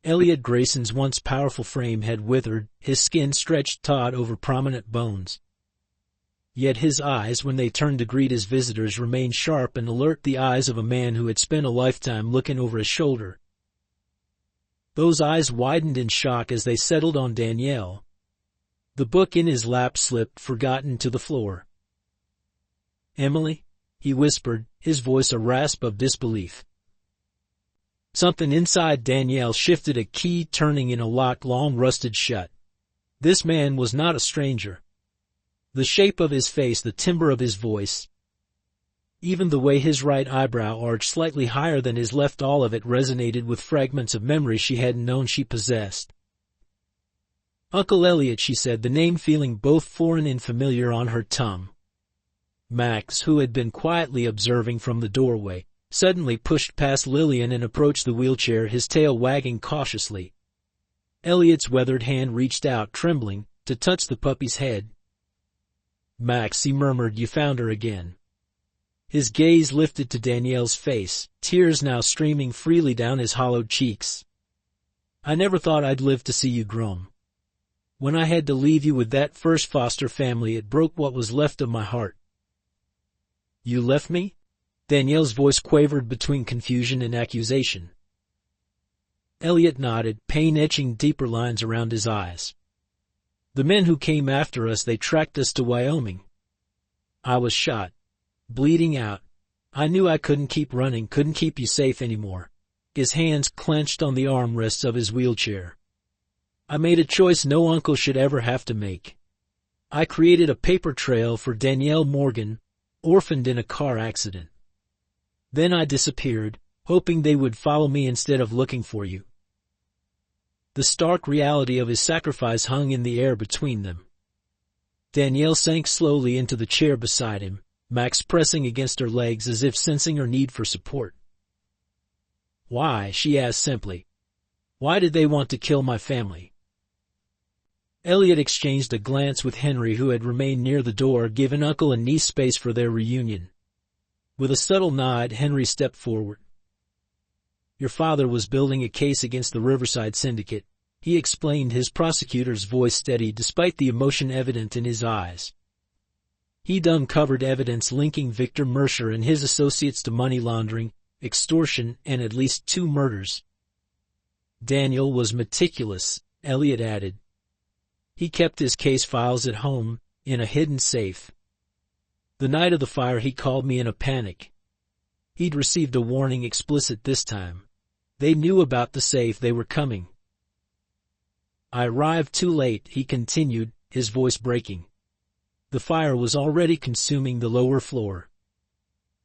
Elliot Grayson's once powerful frame had withered, his skin stretched taut over prominent bones. Yet his eyes, when they turned to greet his visitors, remained sharp and alert, the eyes of a man who had spent a lifetime looking over his shoulder. Those eyes widened in shock as they settled on Danielle. The book in his lap slipped, forgotten, to the floor. "Emily?" he whispered, his voice a rasp of disbelief. Something inside Danielle shifted, a key turning in a lock long rusted shut. This man was not a stranger. The shape of his face, the timbre of his voice, even the way his right eyebrow arched slightly higher than his left, all of it resonated with fragments of memory she hadn't known she possessed. "Uncle Elliot," she said, the name feeling both foreign and familiar on her tongue. Max, who had been quietly observing from the doorway, suddenly pushed past Lillian and approached the wheelchair, his tail wagging cautiously. Elliot's weathered hand reached out, trembling, to touch the puppy's head. "Max," he murmured, "you found her again." His gaze lifted to Danielle's face, tears now streaming freely down his hollowed cheeks. "I never thought I'd live to see you grown. When I had to leave you with that first foster family, it broke what was left of my heart." "You left me?" Danielle's voice quavered between confusion and accusation. Elliot nodded, pain etching deeper lines around his eyes. "The men who came after us, they tracked us to Wyoming. I was shot, bleeding out. I knew I couldn't keep running, couldn't keep you safe anymore." His hands clenched on the armrests of his wheelchair. "I made a choice no uncle should ever have to make. I created a paper trail for Danielle Morgan, orphaned in a car accident. Then I disappeared, hoping they would follow me instead of looking for you." The stark reality of his sacrifice hung in the air between them. Danielle sank slowly into the chair beside him, Max pressing against her legs as if sensing her need for support. "Why?" she asked simply. "Why did they want to kill my family?" Elliot exchanged a glance with Henry, who had remained near the door, giving uncle and niece space for their reunion. With a subtle nod, Henry stepped forward. "Your father was building a case against the Riverside Syndicate," he explained, his prosecutor's voice steady despite the emotion evident in his eyes. "He'd uncovered evidence linking Victor Mercer and his associates to money laundering, extortion, and at least 2 murders. Daniel was meticulous," Elliot added. "He kept his case files at home, in a hidden safe. The night of the fire he called me in a panic. He'd received a warning, explicit this time. They knew about the safe, they were coming. I arrived too late," he continued, his voice breaking. "The fire was already consuming the lower floor.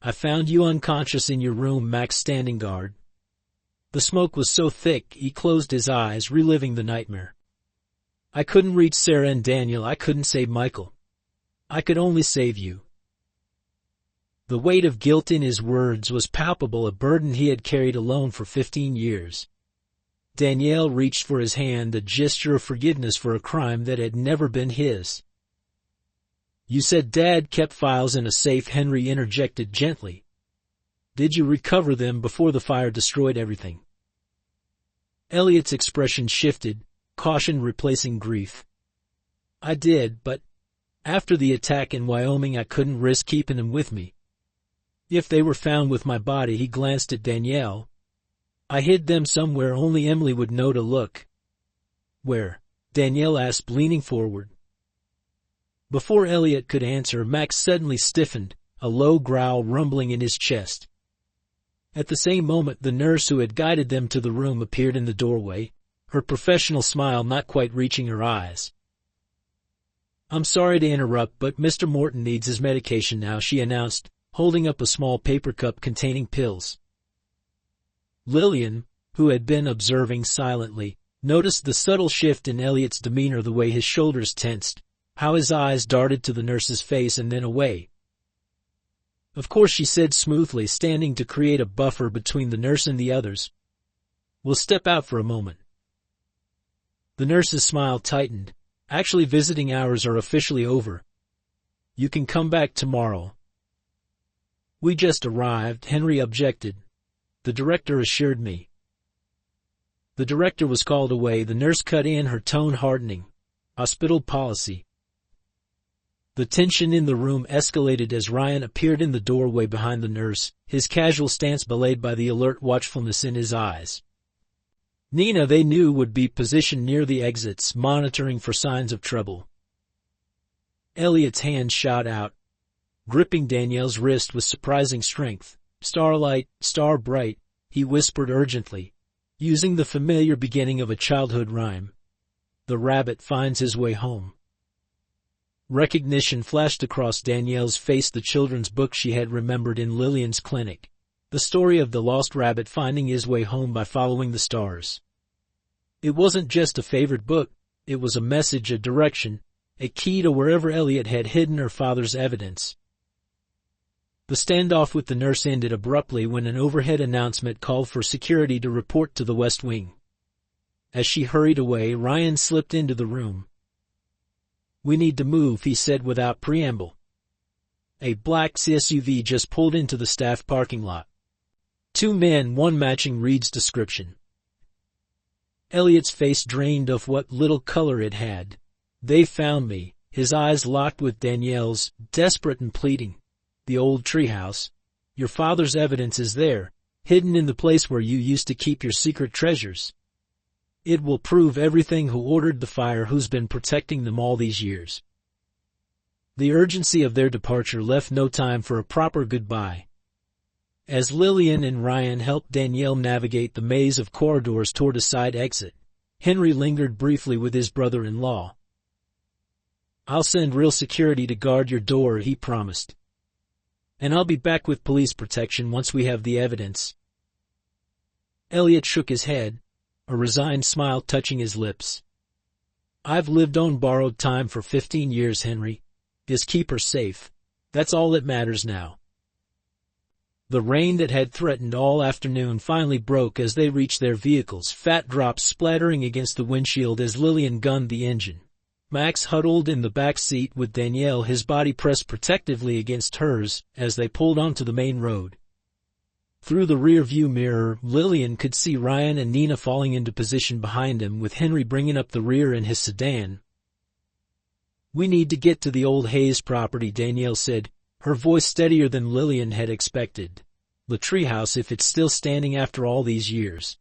I found you unconscious in your room, Max, standing guard. The smoke was so thick," he closed his eyes, reliving the nightmare. "I couldn't reach Sarah and Daniel, I couldn't save Michael. I could only save you." The weight of guilt in his words was palpable, a burden he had carried alone for 15 years. Danielle reached for his hand, a gesture of forgiveness for a crime that had never been his. "You said Dad kept files in a safe," Henry interjected gently. "Did you recover them before the fire destroyed everything?" Elliot's expression shifted, caution replacing grief. "I did, but after the attack in Wyoming I couldn't risk keeping them with me. If they were found with my body," he glanced at Danielle, "I hid them somewhere only Emily would know to look." "Where?" Danielle asked, leaning forward. Before Elliot could answer, Max suddenly stiffened, a low growl rumbling in his chest. At the same moment, the nurse who had guided them to the room appeared in the doorway, her professional smile not quite reaching her eyes. "I'm sorry to interrupt, but Mr. Morton needs his medication now," she announced, holding up a small paper cup containing pills. Lillian, who had been observing silently, noticed the subtle shift in Elliot's demeanor, the way his shoulders tensed, how his eyes darted to the nurse's face and then away. "Of course," she said smoothly, standing to create a buffer between the nurse and the others. "We'll step out for a moment." The nurse's smile tightened. "Actually, visiting hours are officially over. You can come back tomorrow." "We just arrived," Henry objected. "The director assured me." The director was called away, the nurse cut in, her tone hardening. "Hospital policy." The tension in the room escalated as Ryan appeared in the doorway behind the nurse, his casual stance belied by the alert watchfulness in his eyes. Nina, they knew, would be positioned near the exits, monitoring for signs of trouble. Elliot's hand shot out, gripping Danielle's wrist with surprising strength. "Starlight, star bright," he whispered urgently, using the familiar beginning of a childhood rhyme. "The rabbit finds his way home." Recognition flashed across Danielle's face, the children's book she had remembered in Lillian's clinic. The story of the lost rabbit finding his way home by following the stars. It wasn't just a favorite book, it was a message, a direction, a key to wherever Elliot had hidden her father's evidence. The standoff with the nurse ended abruptly when an overhead announcement called for security to report to the West Wing. As she hurried away, Ryan slipped into the room. "We need to move," he said without preamble. A black SUV just pulled into the staff parking lot. Two men, one matching Reed's description. Elliot's face drained of what little color it had. "They found me," his eyes locked with Danielle's, desperate and pleading. "The old treehouse. Your father's evidence is there, hidden in the place where you used to keep your secret treasures. It will prove everything, who ordered the fire, who's been protecting them all these years." The urgency of their departure left no time for a proper goodbye. As Lillian and Ryan helped Danielle navigate the maze of corridors toward a side exit, Henry lingered briefly with his brother-in-law. "I'll send real security to guard your door," he promised. "And I'll be back with police protection once we have the evidence." Elliot shook his head, a resigned smile touching his lips. "I've lived on borrowed time for 15 years, Henry. Just keep her safe. That's all that matters now." The rain that had threatened all afternoon finally broke as they reached their vehicles, fat drops splattering against the windshield as Lillian gunned the engine. Max huddled in the back seat with Danielle, his body pressed protectively against hers, as they pulled onto the main road. Through the rear-view mirror, Lillian could see Ryan and Nina falling into position behind him, with Henry bringing up the rear in his sedan. "We need to get to the old Hayes property," Danielle said, her voice steadier than Lillian had expected. "The treehouse, if it's still standing after all these years.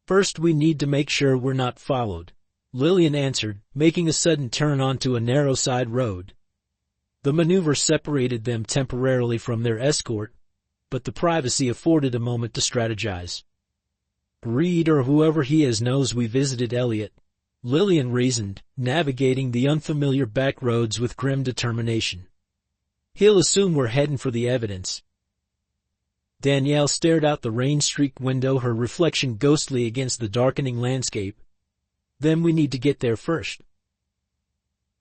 First, we need to make sure we're not followed," Lillian answered, making a sudden turn onto a narrow side road. The maneuver separated them temporarily from their escort, but the privacy afforded a moment to strategize. "Reed, or whoever he is, knows we visited Elliot," Lillian reasoned, navigating the unfamiliar back roads with grim determination. "He'll assume we're heading for the evidence." Danielle stared out the rain-streaked window, her reflection ghostly against the darkening landscape. "Then we need to get there first."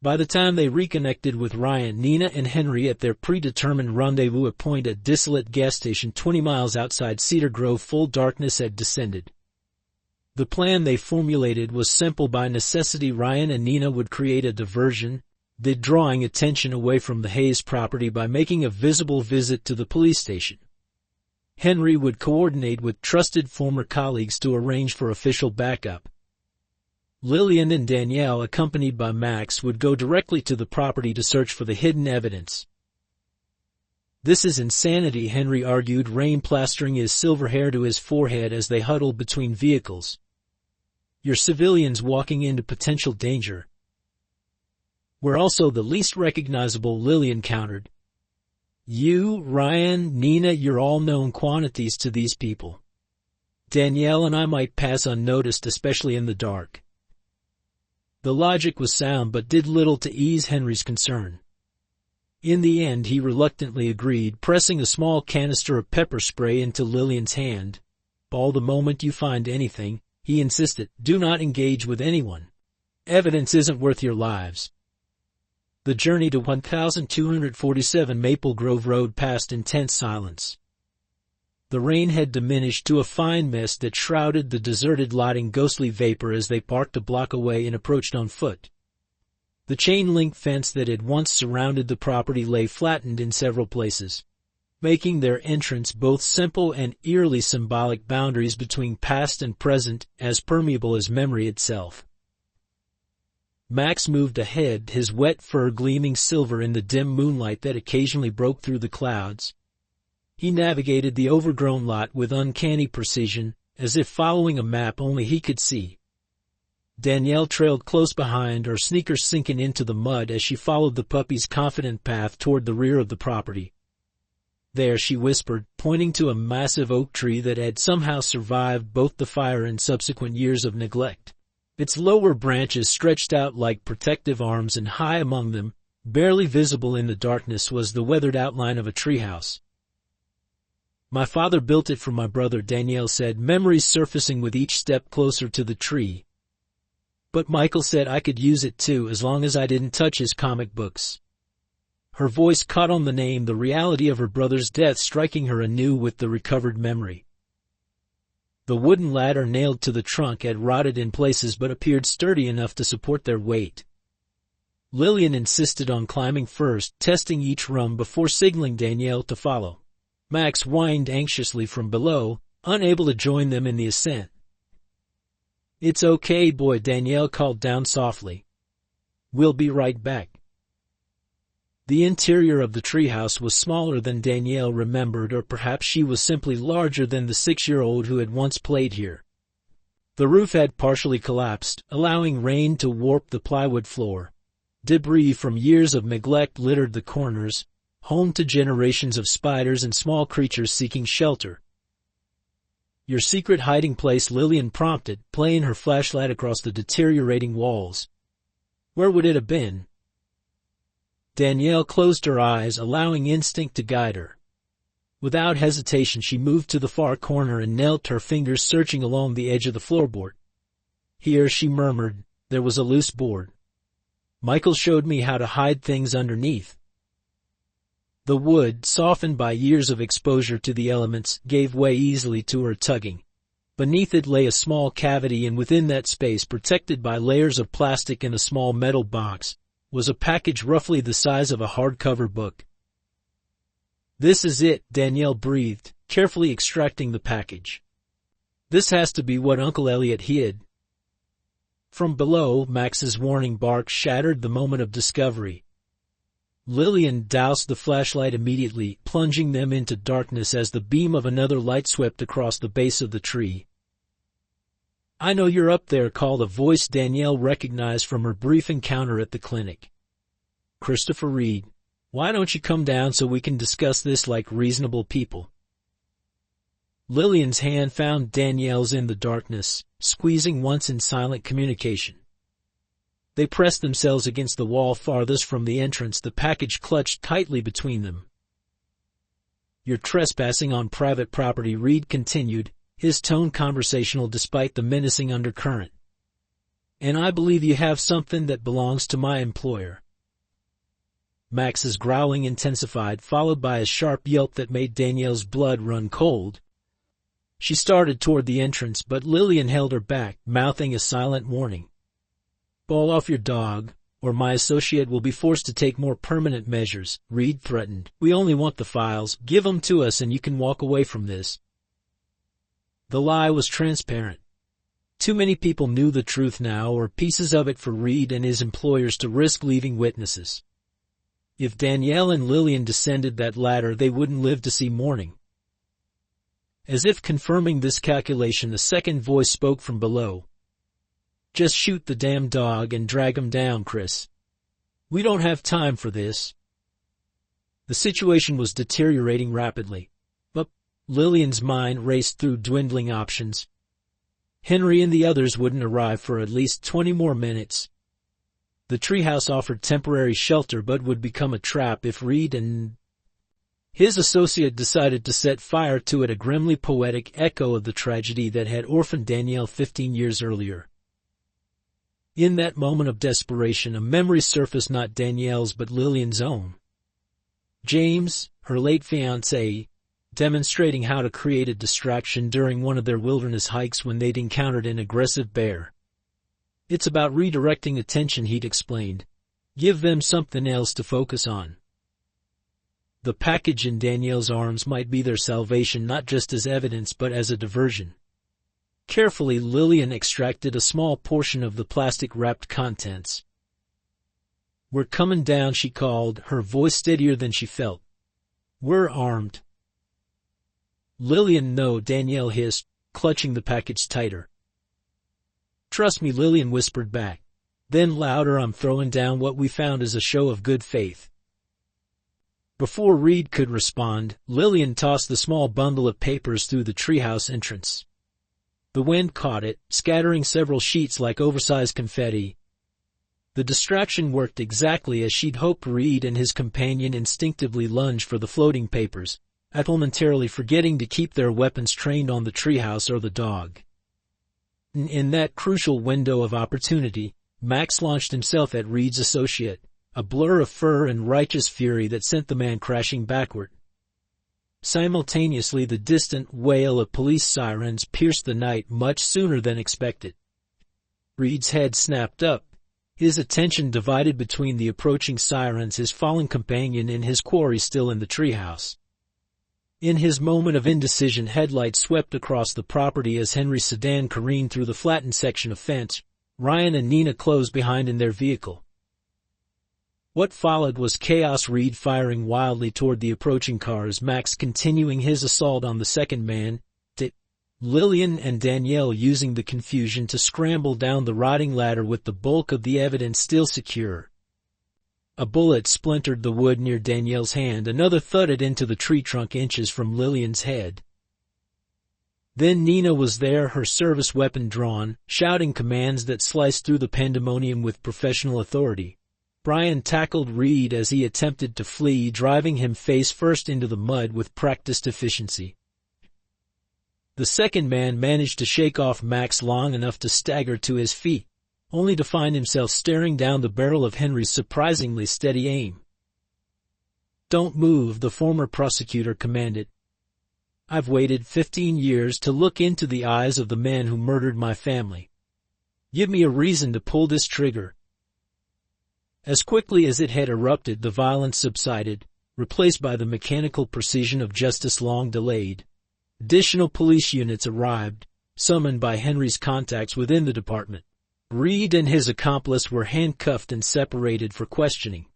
By the time they reconnected with Ryan, Nina and Henry at their predetermined rendezvous point at a desolate gas station 20 miles outside Cedar Grove, full darkness had descended. The plan they formulated was simple. By necessity, Ryan and Nina would create a diversion, drawing attention away from the Hayes property by making a visible visit to the police station. Henry would coordinate with trusted former colleagues to arrange for official backup. Lillian and Danielle, accompanied by Max, would go directly to the property to search for the hidden evidence. "This is insanity," Henry argued, Rain plastering his silver hair to his forehead as they huddled between vehicles. "You're civilians walking into potential danger." "We're also the least recognizable," Lillian countered. "You, Ryan, Nina, you're all known quantities to these people. Danielle and I might pass unnoticed, especially in the dark." The logic was sound but did little to ease Henry's concern. In the end, he reluctantly agreed, pressing a small canister of pepper spray into Lillian's hand. "All the moment you find anything," he insisted, "do not engage with anyone. Evidence isn't worth your lives." The journey to 1247 Maple Grove Road passed in tense silence. The rain had diminished to a fine mist that shrouded the deserted lot in ghostly vapor as they parked a block away and approached on foot. The chain-link fence that had once surrounded the property lay flattened in several places, making their entrance both simple and eerily symbolic, boundaries between past and present as permeable as memory itself. Max moved ahead, his wet fur gleaming silver in the dim moonlight that occasionally broke through the clouds. He navigated the overgrown lot with uncanny precision, as if following a map only he could see. Danielle trailed close behind, her sneakers sinking into the mud as she followed the puppy's confident path toward the rear of the property. "There," she whispered, pointing to a massive oak tree that had somehow survived both the fire and subsequent years of neglect. Its lower branches stretched out like protective arms, and high among them, barely visible in the darkness, was the weathered outline of a treehouse. "My father built it for my brother," Danielle said, memories surfacing with each step closer to the tree. "But Michael said I could use it too, as long as I didn't touch his comic books." Her voice caught on the name, the reality of her brother's death striking her anew with the recovered memory. The wooden ladder nailed to the trunk had rotted in places but appeared sturdy enough to support their weight. Lillian insisted on climbing first, testing each rung before signaling Danielle to follow. Max whined anxiously from below, unable to join them in the ascent. "It's okay, boy," Danielle called down softly. "We'll be right back." The interior of the treehouse was smaller than Danielle remembered, or perhaps she was simply larger than the 6-year-old who had once played here. The roof had partially collapsed, allowing rain to warp the plywood floor. Debris from years of neglect littered the corners, home to generations of spiders and small creatures seeking shelter. "Your secret hiding place," Lillian prompted, playing her flashlight across the deteriorating walls. "Where would it have been?" Danielle closed her eyes, allowing instinct to guide her. Without hesitation, she moved to the far corner and knelt, her fingers searching along the edge of the floorboard. "Here," she murmured, "there was a loose board. Michael showed me how to hide things underneath." The wood, softened by years of exposure to the elements, gave way easily to her tugging. Beneath it lay a small cavity, and within that space, protected by layers of plastic and a small metal box, was a package roughly the size of a hardcover book. "This is it," Danielle breathed, carefully extracting the package. "This has to be what Uncle Elliot hid." From below, Max's warning bark shattered the moment of discovery. Lillian doused the flashlight immediately, plunging them into darkness as the beam of another light swept across the base of the tree. "I know you're up there," called a voice Danielle recognized from her brief encounter at the clinic. "Christopher Reed. Why don't you come down so we can discuss this like reasonable people?" Lillian's hand found Danielle's in the darkness, squeezing once in silent communication. They pressed themselves against the wall farthest from the entrance, the package clutched tightly between them. "You're trespassing on private property," Reed continued, his tone conversational despite the menacing undercurrent. and I believe you have something that belongs to my employer." Max's growling intensified, followed by a sharp yelp that made Danielle's blood run cold. She started toward the entrance, but Lillian held her back, mouthing a silent warning. "Bawl off your dog, or my associate will be forced to take more permanent measures," Reed threatened. "We only want the files. Give 'em to us and you can walk away from this." The lie was transparent. Too many people knew the truth now, or pieces of it, for Reed and his employers to risk leaving witnesses. If Danielle and Lillian descended that ladder, they wouldn't live to see morning. As if confirming this calculation, a second voice spoke from below. "Just shoot the damn dog and drag him down, Chris. We don't have time for this." The situation was deteriorating rapidly, but Lillian's mind raced through dwindling options. Henry and the others wouldn't arrive for at least 20 more minutes. The treehouse offered temporary shelter but would become a trap if Reed and his associate decided to set fire to it, a grimly poetic echo of the tragedy that had orphaned Danielle 15 years earlier. In that moment of desperation, a memory surfaced, not Danielle's but Lillian's own. James, her late fiancé, demonstrating how to create a distraction during one of their wilderness hikes when they'd encountered an aggressive bear. "It's about redirecting attention," he'd explained. "Give them something else to focus on." The package in Danielle's arms might be their salvation, not just as evidence but as a diversion. Carefully, Lillian extracted a small portion of the plastic-wrapped contents. "We're coming down," she called, her voice steadier than she felt. "We're armed." "Lillian, no," Danielle hissed, clutching the package tighter. "Trust me," Lillian whispered back. Then louder, "I'm throwing down what we found as a show of good faith." Before Reed could respond, Lillian tossed the small bundle of papers through the treehouse entrance. The wind caught it, scattering several sheets like oversized confetti. The distraction worked exactly as she'd hoped. Reed and his companion instinctively lunged for the floating papers, momentarily forgetting to keep their weapons trained on the treehouse or the dog. In that crucial window of opportunity, Max launched himself at Reed's associate, a blur of fur and righteous fury that sent the man crashing backward. Simultaneously, the distant wail of police sirens pierced the night much sooner than expected. Reed's head snapped up, his attention divided between the approaching sirens, his fallen companion, and his quarry still in the treehouse. In his moment of indecision, headlights swept across the property as Henry's sedan careened through the flattened section of fence. Ryan and Nina closed behind in their vehicle. What followed was chaos, Reed firing wildly toward the approaching cars, Max continuing his assault on the second man, Lillian and Danielle using the confusion to scramble down the rotting ladder with the bulk of the evidence still secure. A bullet splintered the wood near Danielle's hand, another thudded into the tree trunk inches from Lillian's head. Then Nina was there, her service weapon drawn, shouting commands that sliced through the pandemonium with professional authority. Brian tackled Reed as he attempted to flee, driving him face first into the mud with practiced efficiency. The second man managed to shake off Max long enough to stagger to his feet, only to find himself staring down the barrel of Henry's surprisingly steady aim. "Don't move," the former prosecutor commanded. "I've waited 15 years to look into the eyes of the men who murdered my family. Give me a reason to pull this trigger." As quickly as it had erupted, the violence subsided, replaced by the mechanical precision of justice long delayed. Additional police units arrived, summoned by Henry's contacts within the department. Reed and his accomplice were handcuffed and separated for questioning.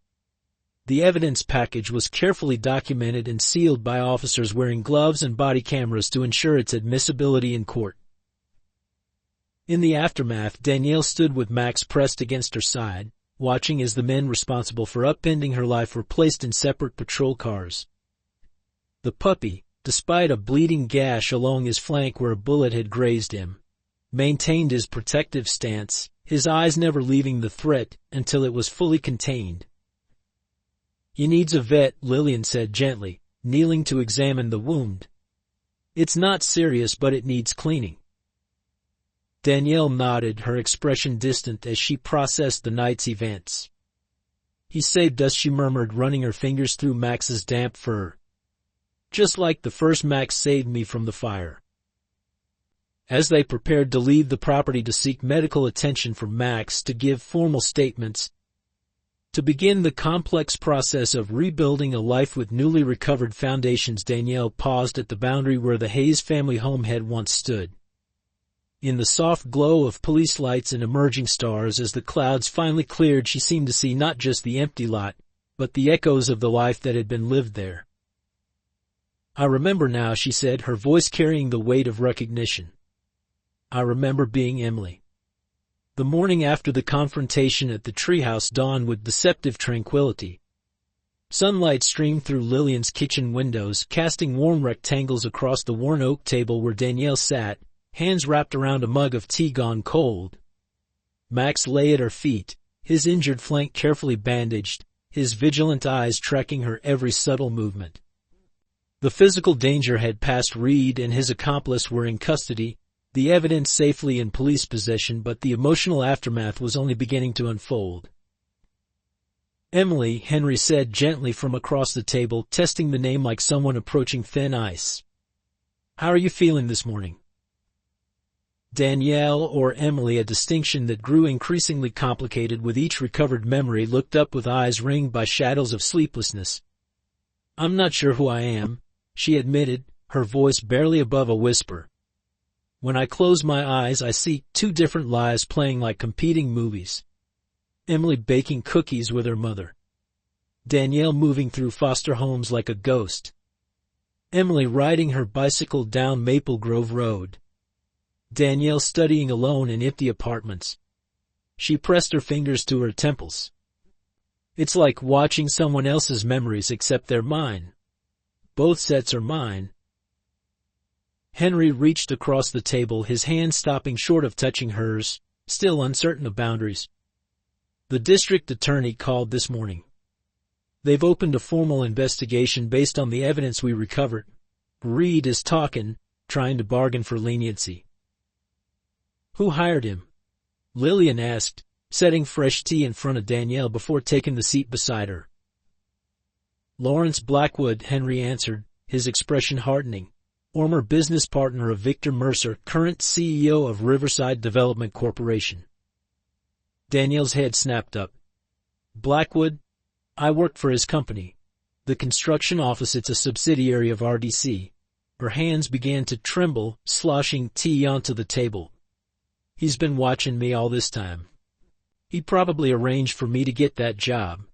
The evidence package was carefully documented and sealed by officers wearing gloves and body cameras to ensure its admissibility in court. In the aftermath, Danielle stood with Max pressed against her side, watching as the men responsible for upending her life were placed in separate patrol cars. The puppy, despite a bleeding gash along his flank where a bullet had grazed him, maintained his protective stance, his eyes never leaving the threat until it was fully contained. "He needs a vet," Lillian said gently, kneeling to examine the wound. "It's not serious, but it needs cleaning." Danielle nodded, her expression distant as she processed the night's events. "He saved us," she murmured, running her fingers through Max's damp fur. "Just like the first Max saved me from the fire." As they prepared to leave the property to seek medical attention for Max, to give formal statements, to begin the complex process of rebuilding a life with newly recovered foundations, Danielle paused at the boundary where the Hayes family home had once stood. In the soft glow of police lights and emerging stars, as the clouds finally cleared, she seemed to see not just the empty lot, but the echoes of the life that had been lived there. "I remember now," she said, her voice carrying the weight of recognition. "I remember being Emily." The morning after the confrontation at the treehouse dawned with deceptive tranquility. Sunlight streamed through Lillian's kitchen windows, casting warm rectangles across the worn oak table where Danielle sat, hands wrapped around a mug of tea gone cold. Max lay at her feet, his injured flank carefully bandaged, his vigilant eyes tracking her every subtle movement. The physical danger had passed. Reed and his accomplice were in custody, the evidence safely in police possession, but the emotional aftermath was only beginning to unfold. "Emily," Henry said gently from across the table, testing the name like someone approaching thin ice. "How are you feeling this morning?" Danielle, or Emily, a distinction that grew increasingly complicated with each recovered memory, looked up with eyes ringed by shadows of sleeplessness. "I'm not sure who I am," she admitted, her voice barely above a whisper. "When I close my eyes, I see two different lives playing like competing movies. Emily baking cookies with her mother. Danielle moving through foster homes like a ghost. Emily riding her bicycle down Maple Grove Road. Danielle studying alone in empty apartments." She pressed her fingers to her temples. "It's like watching someone else's memories, except they're mine. Both sets are mine." Henry reached across the table, his hand stopping short of touching hers, still uncertain of boundaries. "The district attorney called this morning. They've opened a formal investigation based on the evidence we recovered. Reed is talking, trying to bargain for leniency." "Who hired him?" Lillian asked, setting fresh tea in front of Danielle before taking the seat beside her. "Lawrence Blackwood," Henry answered, his expression hardening. "Former business partner of Victor Mercer, current CEO of Riverside Development Corporation." Danielle's head snapped up. "Blackwood? I worked for his company. The construction office, it's a subsidiary of RDC." Her hands began to tremble, sloshing tea onto the table. "He's been watching me all this time. He probably arranged for me to get that job."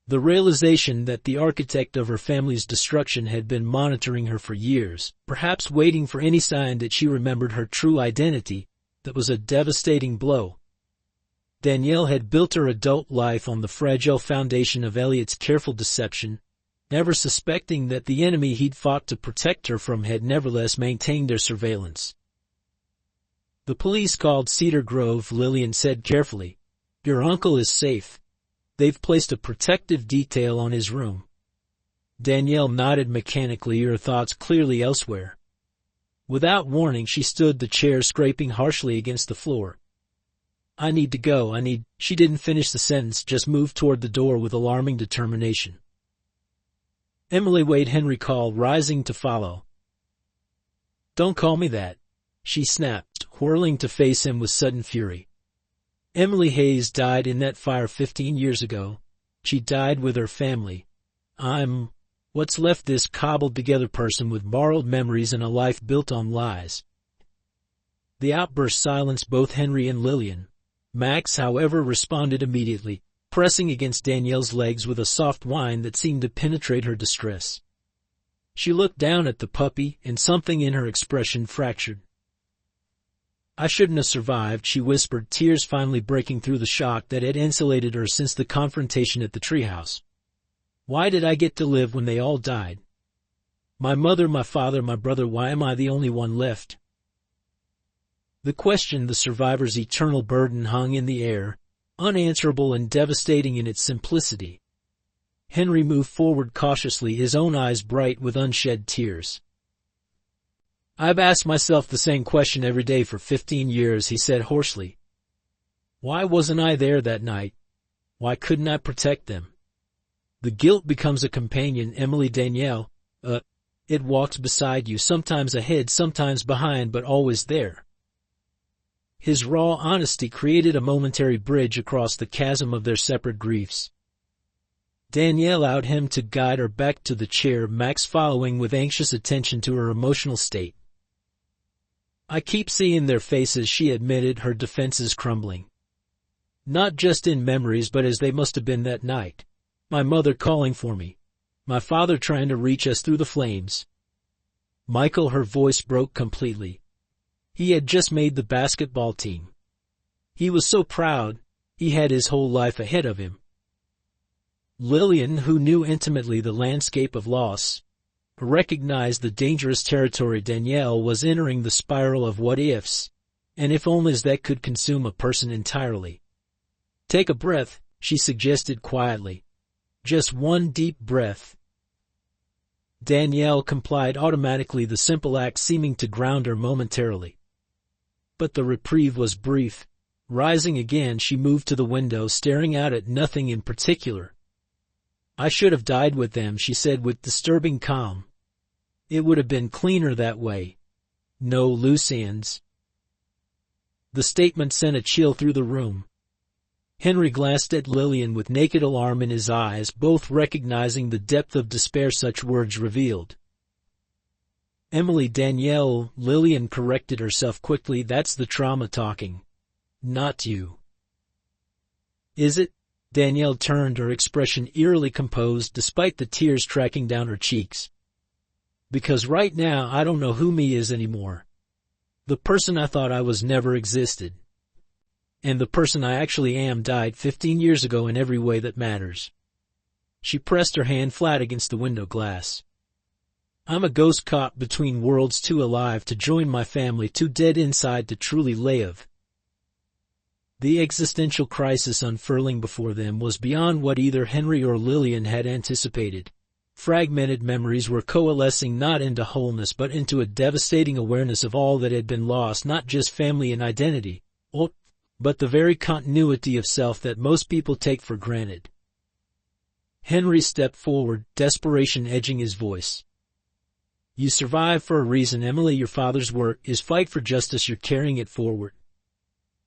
The realization that the architect of her family's destruction had been monitoring her for years, perhaps waiting for any sign that she remembered her true identity, that was a devastating blow. Danielle had built her adult life on the fragile foundation of Elliot's careful deception, never suspecting that the enemy he'd fought to protect her from had nevertheless maintained their surveillance. "The police called Cedar Grove," Lillian said carefully. "Your uncle is safe. They've placed a protective detail on his room." Danielle nodded mechanically, her thoughts clearly elsewhere. Without warning, she stood, the chair scraping harshly against the floor. "I need to go, She didn't finish the sentence, just moved toward the door with alarming determination. "Emily, wait," Henry called, rising to follow. "Don't call me that," she snapped, whirling to face him with sudden fury. "Emily Hayes died in that fire 15 years ago. She died with her family. I'm what's left, this cobbled-together person with borrowed memories and a life built on lies." The outburst silenced both Henry and Lillian. Max, however, responded immediately, pressing against Danielle's legs with a soft whine that seemed to penetrate her distress. She looked down at the puppy, and something in her expression fractured. "I shouldn't have survived," she whispered, tears finally breaking through the shock that had insulated her since the confrontation at the treehouse. "Why did I get to live when they all died? My mother, my father, my brother, why am I the only one left?" The question, the survivor's eternal burden, hung in the air, unanswerable and devastating in its simplicity. Henry moved forward cautiously, his own eyes bright with unshed tears. I've asked myself the same question every day for 15 years, he said hoarsely. Why wasn't I there that night? Why couldn't I protect them? The guilt becomes a companion, Emily Danielle. It walks beside you, sometimes ahead, sometimes behind, but always there. His raw honesty created a momentary bridge across the chasm of their separate griefs. Danielle allowed him to guide her back to the chair, Max following with anxious attention to her emotional state. I keep seeing their faces, she admitted, her defenses crumbling. Not just in memories, but as they must have been that night. My mother calling for me. My father trying to reach us through the flames. Michael, her voice broke completely. He had just made the basketball team. He was so proud. He had his whole life ahead of him. Lillian, who knew intimately the landscape of loss, recognized the dangerous territory. Danielle was entering the spiral of what-ifs, and if-onlys that could consume a person entirely. Take a breath, she suggested quietly. Just one deep breath. Danielle complied automatically, the simple act seeming to ground her momentarily. But the reprieve was brief. Rising again, she moved to the window, staring out at nothing in particular. I should have died with them, she said with disturbing calm. It would have been cleaner that way. No loose ends. The statement sent a chill through the room. Henry glanced at Lillian with naked alarm in his eyes, both recognizing the depth of despair such words revealed. Emily Danielle, Lillian corrected herself quickly, that's the trauma talking. Not you. Is it? Danielle turned, her expression eerily composed despite the tears tracking down her cheeks. Because right now I don't know who me is anymore. The person I thought I was never existed. And the person I actually am died 15 years ago in every way that matters. She pressed her hand flat against the window glass. I'm a ghost caught between worlds, too alive to join my family, too dead inside to truly live. The existential crisis unfurling before them was beyond what either Henry or Lillian had anticipated. Fragmented memories were coalescing not into wholeness but into a devastating awareness of all that had been lost, not just family and identity, but the very continuity of self that most people take for granted. Henry stepped forward, desperation edging his voice. You survived for a reason, Emily. Your father's work is fight for justice. You're carrying it forward.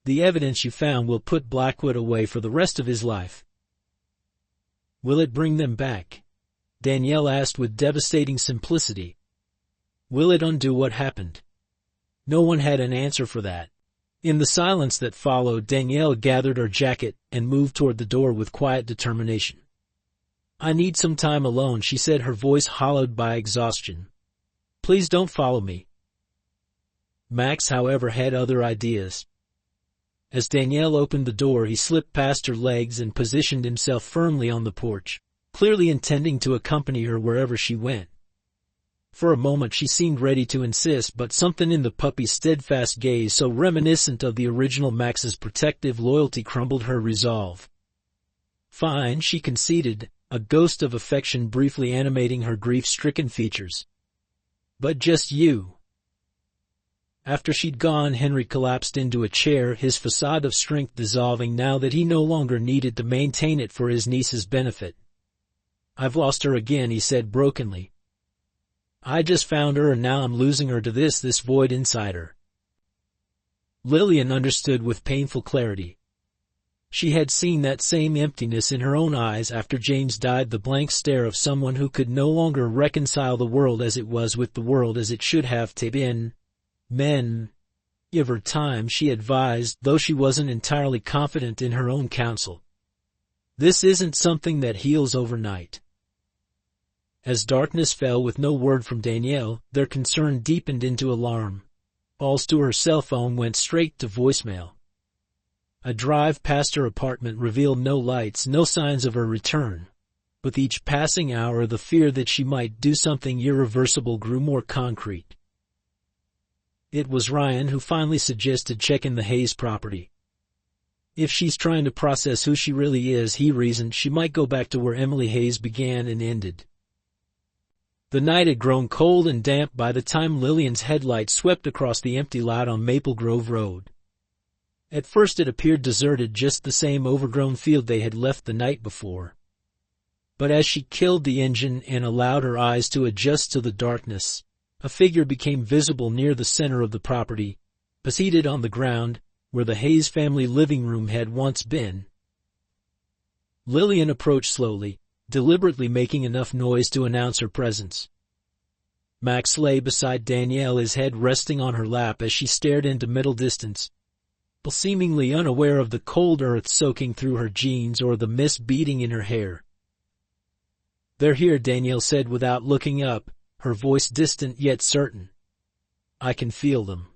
The evidence you found will put Blackwood away for the rest of his life. Will it bring them back? Danielle asked with devastating simplicity. Will it undo what happened? No one had an answer for that. In the silence that followed, Danielle gathered her jacket and moved toward the door with quiet determination. I need some time alone, she said, her voice hollowed by exhaustion. Please don't follow me. Max, however, had other ideas. As Danielle opened the door, he slipped past her legs and positioned himself firmly on the porch, clearly intending to accompany her wherever she went. For a moment she seemed ready to insist, but something in the puppy's steadfast gaze, so reminiscent of the original Max's protective loyalty, crumbled her resolve. Fine, she conceded, a ghost of affection briefly animating her grief-stricken features. But just you. After she'd gone, Henry collapsed into a chair, his facade of strength dissolving now that he no longer needed to maintain it for his niece's benefit. I've lost her again, he said brokenly. I just found her and now I'm losing her to this void inside her. Lillian understood with painful clarity. She had seen that same emptiness in her own eyes after James died, the blank stare of someone who could no longer reconcile the world as it was with the world as it should have been. Men, give her time, she advised, though she wasn't entirely confident in her own counsel. This isn't something that heals overnight. As darkness fell with no word from Danielle, their concern deepened into alarm. Calls to her cell phone went straight to voicemail. A drive past her apartment revealed no lights, no signs of her return. With each passing hour, the fear that she might do something irreversible grew more concrete. It was Ryan who finally suggested checking the Hayes property. If she's trying to process who she really is, he reasoned, she might go back to where Emily Hayes began and ended. The night had grown cold and damp by the time Lillian's headlights swept across the empty lot on Maple Grove Road. At first it appeared deserted, just the same overgrown field they had left the night before. But as she killed the engine and allowed her eyes to adjust to the darkness, a figure became visible near the center of the property, seated on the ground, where the Hayes family living room had once been. Lillian approached slowly, deliberately making enough noise to announce her presence. Max lay beside Danielle, his head resting on her lap as she stared into middle distance, seemingly unaware of the cold earth soaking through her jeans or the mist beating in her hair. "They're here," Danielle said without looking up, her voice distant yet certain. "I can feel them."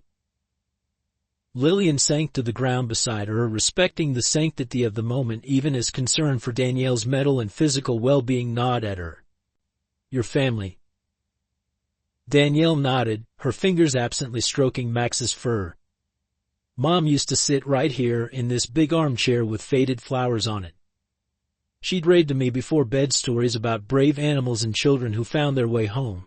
Lillian sank to the ground beside her, respecting the sanctity of the moment even as concern for Danielle's mental and physical well-being gnawed at her. "Your family." Danielle nodded, her fingers absently stroking Max's fur. "Mom used to sit right here in this big armchair with faded flowers on it. She'd read to me before bed stories about brave animals and children who found their way home."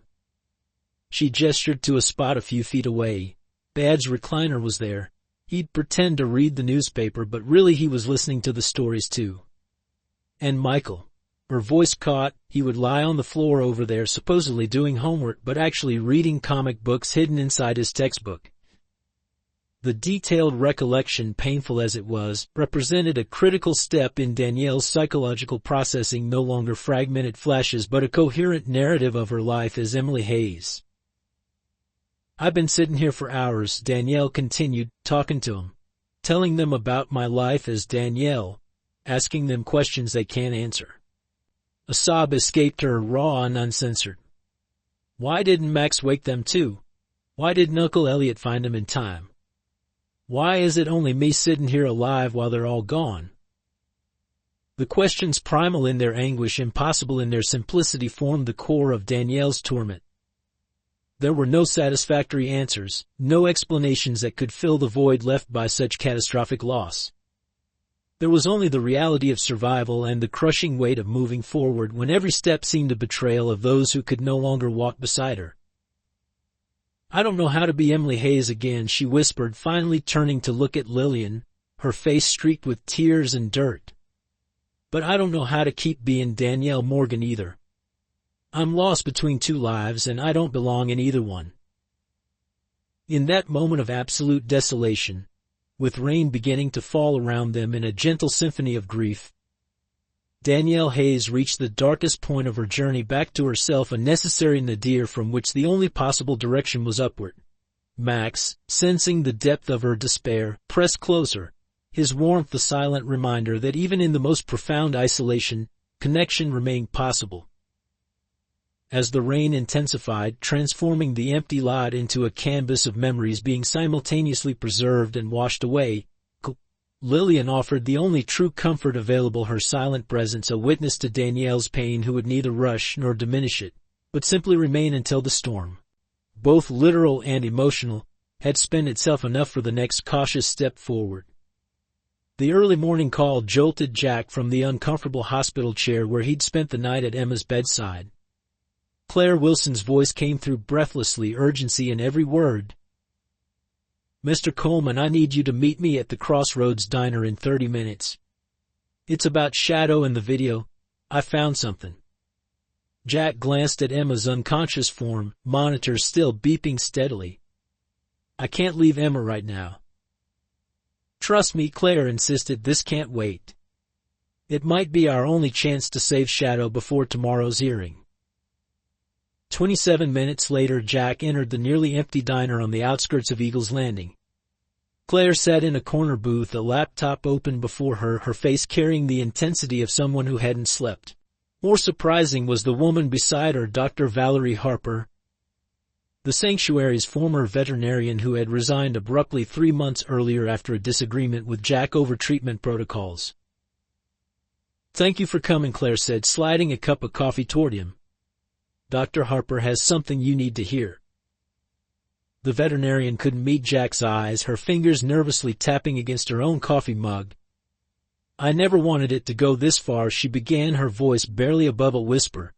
She gestured to a spot a few feet away. Dad's recliner was there. He'd pretend to read the newspaper, but really he was listening to the stories too. "And Michael." Her voice caught. "He would lie on the floor over there, supposedly doing homework, but actually reading comic books hidden inside his textbook." The detailed recollection, painful as it was, represented a critical step in Danielle's psychological processing, no longer fragmented flashes but a coherent narrative of her life as Emily Hayes. "I've been sitting here for hours," Danielle continued, "talking to them, telling them about my life as Danielle, asking them questions they can't answer." A sob escaped her, raw and uncensored. "Why didn't Max wake them too? Why didn't Uncle Elliot find them in time? Why is it only me sitting here alive while they're all gone?" The questions, primal in their anguish, impossible in their simplicity, formed the core of Danielle's torment. There were no satisfactory answers, no explanations that could fill the void left by such catastrophic loss. There was only the reality of survival and the crushing weight of moving forward when every step seemed a betrayal of those who could no longer walk beside her. "I don't know how to be Emily Hayes again," she whispered, finally turning to look at Lillian, her face streaked with tears and dirt. "But I don't know how to keep being Danielle Morgan either. I'm lost between two lives, and I don't belong in either one." In that moment of absolute desolation, with rain beginning to fall around them in a gentle symphony of grief, Danielle Hayes reached the darkest point of her journey back to herself, a necessary nadir from which the only possible direction was upward. Max, sensing the depth of her despair, pressed closer, his warmth the silent reminder that even in the most profound isolation, connection remained possible. As the rain intensified, transforming the empty lot into a canvas of memories being simultaneously preserved and washed away, Lillian offered the only true comfort available, her silent presence, a witness to Danielle's pain who would neither rush nor diminish it, but simply remain until the storm, both literal and emotional, had spent itself enough for the next cautious step forward. The early morning call jolted Jack from the uncomfortable hospital chair where he'd spent the night at Emma's bedside. Claire Wilson's voice came through breathlessly, urgency in every word. "Mr. Coleman, I need you to meet me at the Crossroads Diner in 30 minutes. It's about Shadow and the video. I found something." Jack glanced at Emma's unconscious form, monitor still beeping steadily. "I can't leave Emma right now." "Trust me," Claire insisted, "this can't wait. It might be our only chance to save Shadow before tomorrow's hearing." 27 minutes later, Jack entered the nearly empty diner on the outskirts of Eagles Landing. Claire sat in a corner booth, a laptop open before her, her face carrying the intensity of someone who hadn't slept. More surprising was the woman beside her, Dr. Valerie Harper, the sanctuary's former veterinarian who had resigned abruptly 3 months earlier after a disagreement with Jack over treatment protocols. "Thank you for coming," Claire said, sliding a cup of coffee toward him. "Dr. Harper has something you need to hear." The veterinarian couldn't meet Jack's eyes, her fingers nervously tapping against her own coffee mug. "I never wanted it to go this far," she began, her voice barely above a whisper.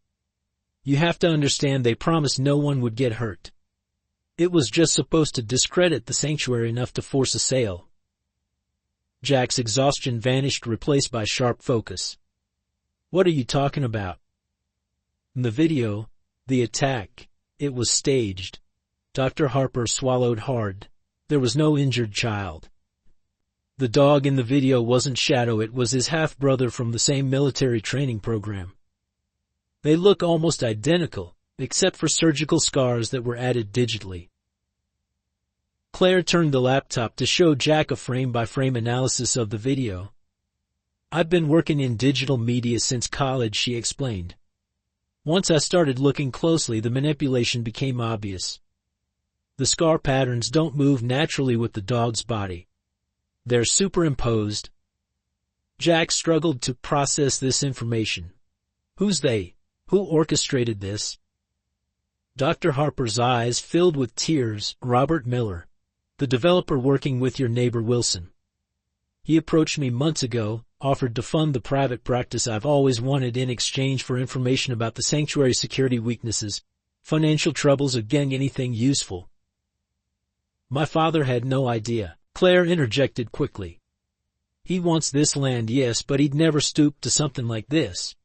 You have to understand they promised no one would get hurt. It was just supposed to discredit the sanctuary enough to force a sale. Jack's exhaustion vanished, replaced by sharp focus. What are you talking about? In the video, the attack, it was staged. Dr. Harper swallowed hard. There was no injured child. The dog in the video wasn't Shadow, it was his half-brother from the same military training program. They look almost identical, except for surgical scars that were added digitally. Claire turned the laptop to show Jack a frame-by-frame analysis of the video. I've been working in digital media since college, she explained. Once I started looking closely, the manipulation became obvious. The scar patterns don't move naturally with the dog's body. They're superimposed. Jack struggled to process this information. Who's they? Who orchestrated this? Dr. Harper's eyes filled with tears. Robert Miller, the developer working with your neighbor Wilson. He approached me months ago, offered to fund the private practice I've always wanted in exchange for information about the sanctuary's security weaknesses, financial troubles, or getting anything useful. My father had no idea. Claire interjected quickly. He wants this land, yes, but he'd never stoop to something like this.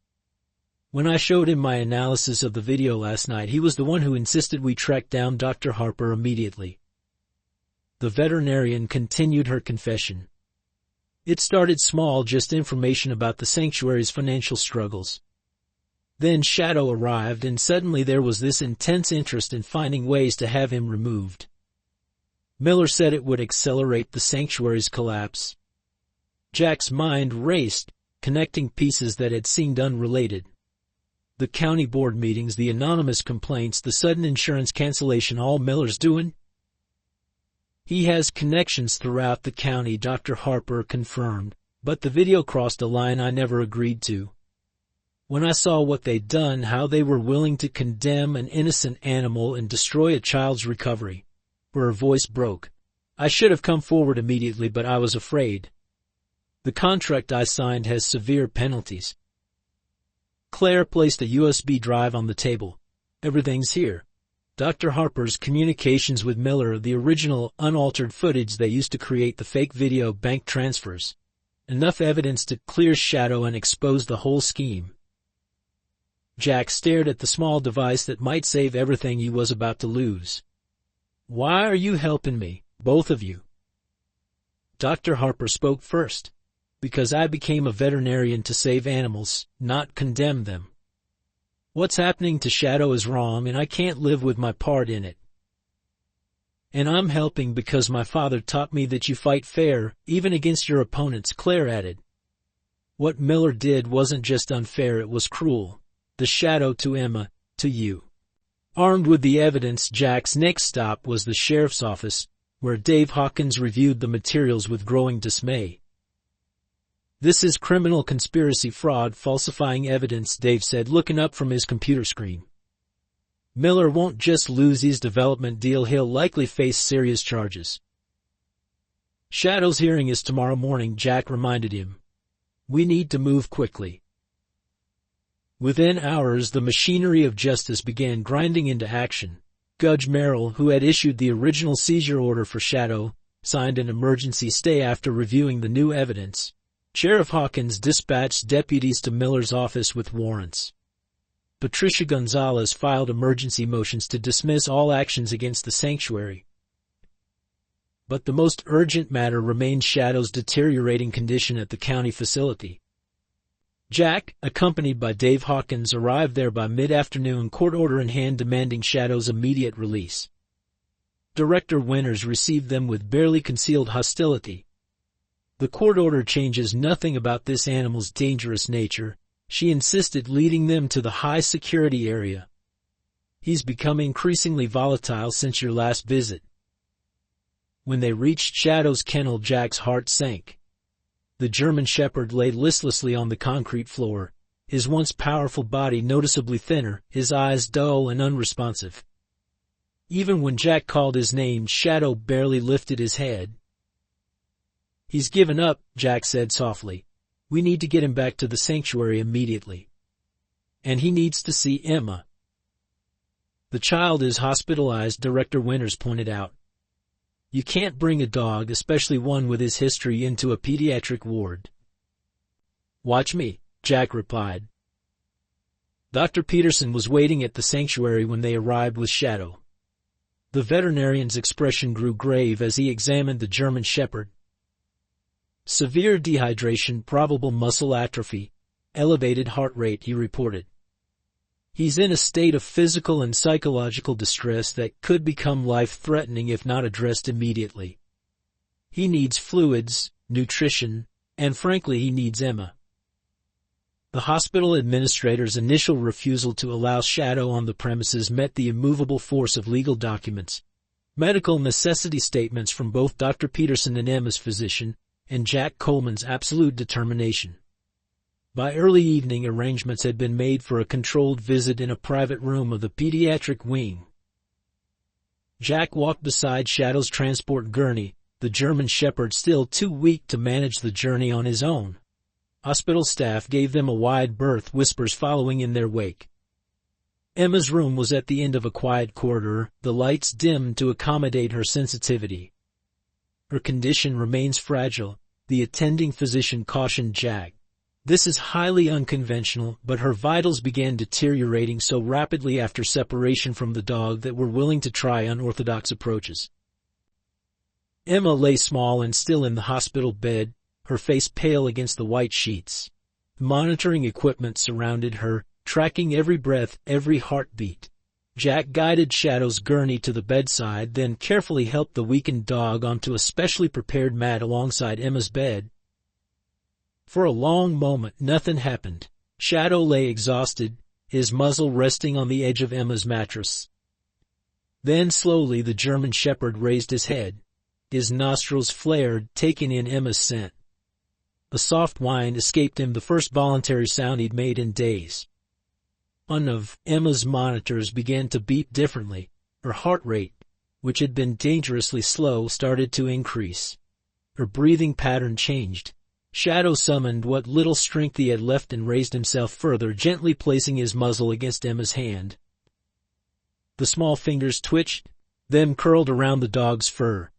When I showed him my analysis of the video last night, he was the one who insisted we track down Dr. Harper immediately. The veterinarian continued her confession. It started small, just information about the sanctuary's financial struggles. Then Shadow arrived, and suddenly there was this intense interest in finding ways to have him removed. Miller said it would accelerate the sanctuary's collapse. Jack's mind raced, connecting pieces that had seemed unrelated. The county board meetings, the anonymous complaints, the sudden insurance cancellation, all Miller's doing? He has connections throughout the county, Dr. Harper confirmed, but the video crossed a line I never agreed to. When I saw what they'd done, how they were willing to condemn an innocent animal and destroy a child's recovery, her voice broke. I should have come forward immediately, but I was afraid. The contract I signed has severe penalties. Claire placed a USB drive on the table. Everything's here. Dr. Harper's communications with Miller, the original, unaltered footage they used to create the fake video bank transfers. Enough evidence to clear Shadow and expose the whole scheme. Jack stared at the small device that might save everything he was about to lose. Why are you helping me, both of you? Dr. Harper spoke first. Because I became a veterinarian to save animals, not condemn them. What's happening to Shadow is wrong, and I can't live with my part in it. And I'm helping because my father taught me that you fight fair, even against your opponents, Claire added. What Miller did wasn't just unfair, it was cruel. The Shadow to Emma, to you. Armed with the evidence, Jack's next stop was the sheriff's office, where Dave Hawkins reviewed the materials with growing dismay. This is criminal conspiracy, fraud, falsifying evidence, Dave said, looking up from his computer screen. Miller won't just lose his development deal, he'll likely face serious charges. Shadow's hearing is tomorrow morning, Jack reminded him. We need to move quickly. Within hours, the machinery of justice began grinding into action. Judge Merrill, who had issued the original seizure order for Shadow, signed an emergency stay after reviewing the new evidence. Sheriff Hawkins dispatched deputies to Miller's office with warrants. Patricia Gonzalez filed emergency motions to dismiss all actions against the sanctuary. But the most urgent matter remained Shadow's deteriorating condition at the county facility. Jack, accompanied by Dave Hawkins, arrived there by mid-afternoon, court order in hand demanding Shadow's immediate release. Director Winters received them with barely concealed hostility. The court order changes nothing about this animal's dangerous nature, she insisted, leading them to the high-security area. He's become increasingly volatile since your last visit. When they reached Shadow's kennel, Jack's heart sank. The German Shepherd lay listlessly on the concrete floor, his once powerful body noticeably thinner, his eyes dull and unresponsive. Even when Jack called his name, Shadow barely lifted his head. He's given up, Jack said softly. We need to get him back to the sanctuary immediately. And he needs to see Emma. The child is hospitalized, Director Winters pointed out. You can't bring a dog, especially one with his history, into a pediatric ward. Watch me, Jack replied. Dr. Peterson was waiting at the sanctuary when they arrived with Shadow. The veterinarian's expression grew grave as he examined the German Shepherd. Severe dehydration, probable muscle atrophy, elevated heart rate, he reported. He's in a state of physical and psychological distress that could become life-threatening if not addressed immediately. He needs fluids, nutrition, and frankly he needs Emma. The hospital administrator's initial refusal to allow Shadow on the premises met the immovable force of legal documents, medical necessity statements from both Dr. Peterson and Emma's physician, and Jack Coleman's absolute determination. By early evening, arrangements had been made for a controlled visit in a private room of the pediatric wing. Jack walked beside Shadow's transport gurney, the German Shepherd still too weak to manage the journey on his own. Hospital staff gave them a wide berth, whispers following in their wake. Emma's room was at the end of a quiet corridor, the lights dimmed to accommodate her sensitivity. Her condition remains fragile, the attending physician cautioned Jack. This is highly unconventional, but her vitals began deteriorating so rapidly after separation from the dog that we're willing to try unorthodox approaches. Emma lay small and still in the hospital bed, her face pale against the white sheets. Monitoring equipment surrounded her, tracking every breath, every heartbeat. Jack guided Shadow's gurney to the bedside, then carefully helped the weakened dog onto a specially prepared mat alongside Emma's bed. For a long moment, nothing happened. Shadow lay exhausted, his muzzle resting on the edge of Emma's mattress. Then slowly the German Shepherd raised his head. His nostrils flared, taking in Emma's scent. A soft whine escaped him, the first voluntary sound he'd made in days. One of Emma's monitors began to beat differently. Her heart rate, which had been dangerously slow, started to increase. Her breathing pattern changed. Shadow summoned what little strength he had left and raised himself further, gently placing his muzzle against Emma's hand. The small fingers twitched, then curled around the dog's fur.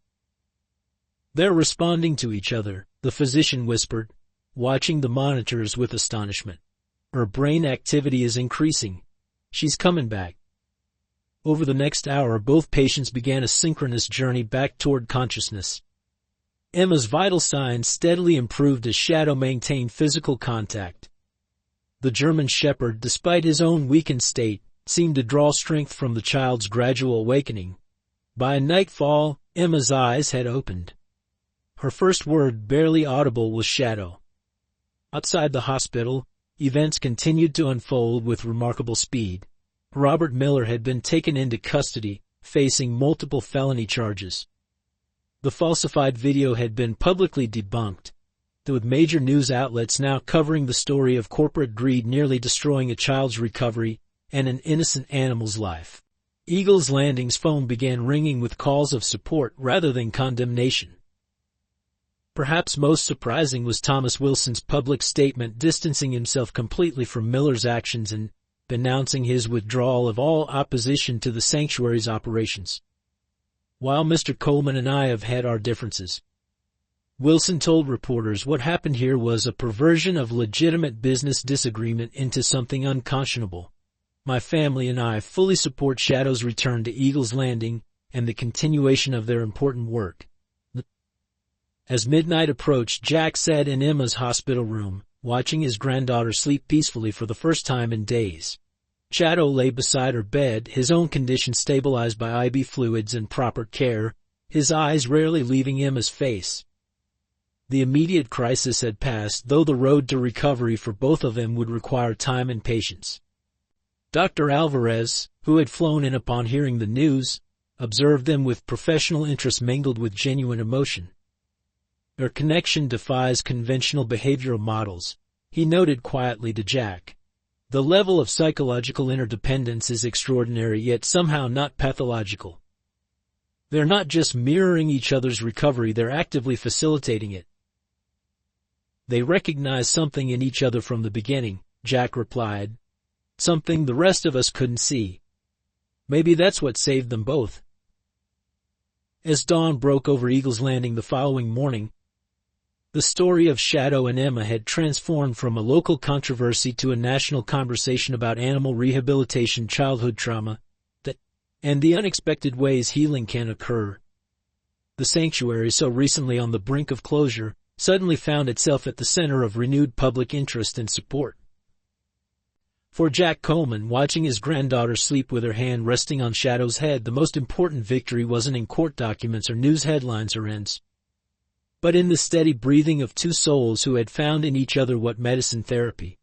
They're responding to each other, the physician whispered, watching the monitors with astonishment. Her brain activity is increasing. She's coming back. Over the next hour, both patients began a synchronous journey back toward consciousness. Emma's vital signs steadily improved as Shadow maintained physical contact. The German Shepherd, despite his own weakened state, seemed to draw strength from the child's gradual awakening. By nightfall, Emma's eyes had opened. Her first word, barely audible, was Shadow. Outside the hospital, events continued to unfold with remarkable speed. Robert Miller had been taken into custody, facing multiple felony charges. The falsified video had been publicly debunked, with major news outlets now covering the story of corporate greed nearly destroying a child's recovery and an innocent animal's life. Eagles Landing's phone began ringing with calls of support rather than condemnation. Perhaps most surprising was Thomas Wilson's public statement distancing himself completely from Miller's actions and announcing his withdrawal of all opposition to the sanctuary's operations. While Mr. Coleman and I have had our differences, Wilson told reporters, what happened here was a perversion of legitimate business disagreement into something unconscionable. My family and I fully support Shadow's return to Eagles Landing and the continuation of their important work. As midnight approached, Jack sat in Emma's hospital room, watching his granddaughter sleep peacefully for the first time in days. Shadow lay beside her bed, his own condition stabilized by IV fluids and proper care, his eyes rarely leaving Emma's face. The immediate crisis had passed, though the road to recovery for both of them would require time and patience. Dr. Alvarez, who had flown in upon hearing the news, observed them with professional interest mingled with genuine emotion. Their connection defies conventional behavioral models, he noted quietly to Jack. The level of psychological interdependence is extraordinary, yet somehow not pathological. They're not just mirroring each other's recovery, they're actively facilitating it. They recognize something in each other from the beginning, Jack replied. Something the rest of us couldn't see. Maybe that's what saved them both. As dawn broke over Eagles Landing the following morning, the story of Shadow and Emma had transformed from a local controversy to a national conversation about animal rehabilitation, childhood trauma, and the unexpected ways healing can occur. The sanctuary, so recently on the brink of closure, suddenly found itself at the center of renewed public interest and support. For Jack Coleman, watching his granddaughter sleep with her hand resting on Shadow's head, the most important victory wasn't in court documents or news headlines or ends, but in the steady breathing of two souls who had found in each other what medicine, therapy,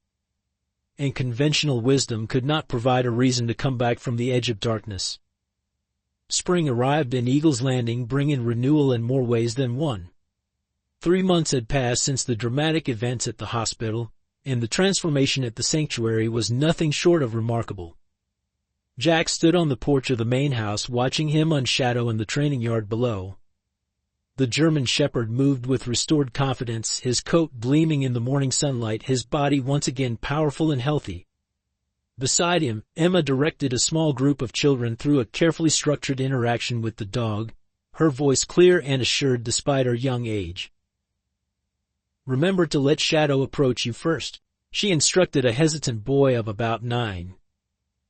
and conventional wisdom could not provide a reason to come back from the edge of darkness. Spring arrived in Eagles Landing, bringing renewal in more ways than one. 3 months had passed since the dramatic events at the hospital, and the transformation at the sanctuary was nothing short of remarkable. Jack stood on the porch of the main house, watching him and Shadow in the training yard below. The German Shepherd moved with restored confidence, his coat gleaming in the morning sunlight, his body once again powerful and healthy. Beside him, Emma directed a small group of children through a carefully structured interaction with the dog, her voice clear and assured despite her young age. "Remember to let Shadow approach you first," she instructed a hesitant boy of about 9.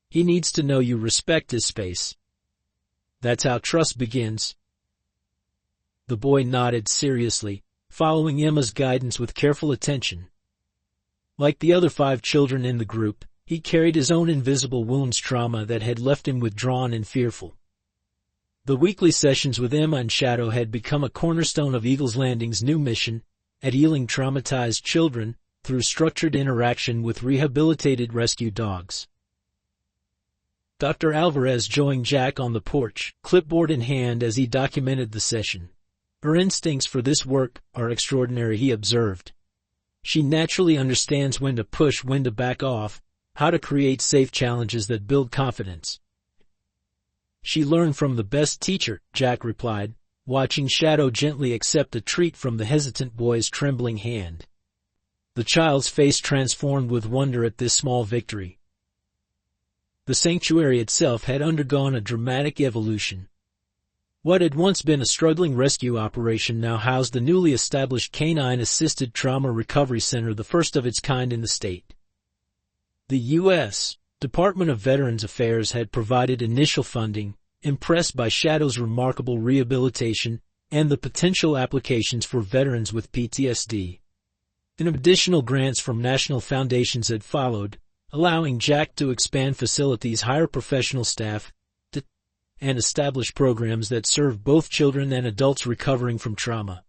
"He needs to know you respect his space. That's how trust begins." The boy nodded seriously, following Emma's guidance with careful attention. Like the other 5 children in the group, he carried his own invisible wounds, trauma that had left him withdrawn and fearful. The weekly sessions with Emma and Shadow had become a cornerstone of Eagles Landing's new mission at healing traumatized children through structured interaction with rehabilitated rescue dogs. Dr. Alvarez joined Jack on the porch, clipboard in hand, as he documented the session. "Her instincts for this work are extraordinary," he observed. "She naturally understands when to push, when to back off, how to create safe challenges that build confidence." "She learned from the best teacher," Jack replied, watching Shadow gently accept a treat from the hesitant boy's trembling hand. The child's face transformed with wonder at this small victory. The sanctuary itself had undergone a dramatic evolution. What had once been a struggling rescue operation now housed the newly established Canine-Assisted Trauma Recovery Center, the first of its kind in the state. The U.S. Department of Veterans Affairs had provided initial funding, impressed by Shadow's remarkable rehabilitation and the potential applications for veterans with PTSD. And additional grants from national foundations had followed, allowing Jack to expand facilities, hire professional staff, and establish programs that serve both children and adults recovering from trauma.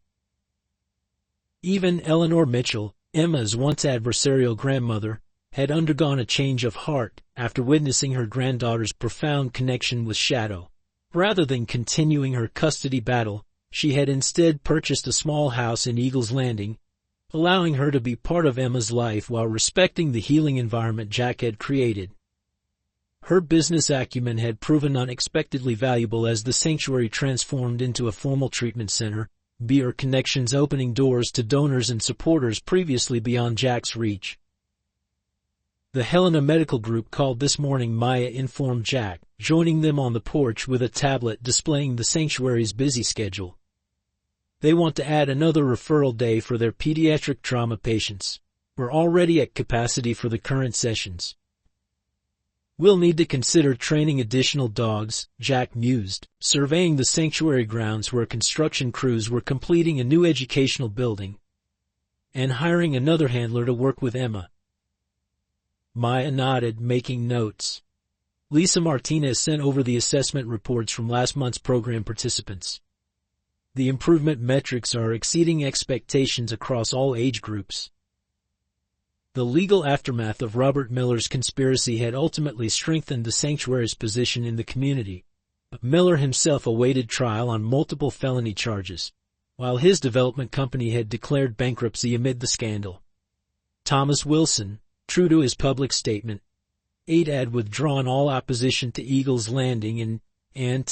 Even Eleanor Mitchell, Emma's once adversarial grandmother, had undergone a change of heart after witnessing her granddaughter's profound connection with Shadow. Rather than continuing her custody battle, she had instead purchased a small house in Eagles Landing, allowing her to be part of Emma's life while respecting the healing environment Jack had created. Her business acumen had proven unexpectedly valuable as the sanctuary transformed into a formal treatment center, her connections opening doors to donors and supporters previously beyond Jack's reach. The Helena Medical Group called this morning, Maya informed Jack, joining them on the porch with a tablet displaying the sanctuary's busy schedule. "They want to add another referral day for their pediatric trauma patients. We're already at capacity for the current sessions. We'll need to consider training additional dogs," Jack mused, surveying the sanctuary grounds where construction crews were completing a new educational building, "and hiring another handler to work with Emma." Maya nodded, making notes. Lisa Martinez sent over the assessment reports from last month's program participants. The improvement metrics are exceeding expectations across all age groups. The legal aftermath of Robert Miller's conspiracy had ultimately strengthened the sanctuary's position in the community. Miller himself awaited trial on multiple felony charges, while his development company had declared bankruptcy amid the scandal. Thomas Wilson, true to his public statement, had withdrawn all opposition to Eagles Landing and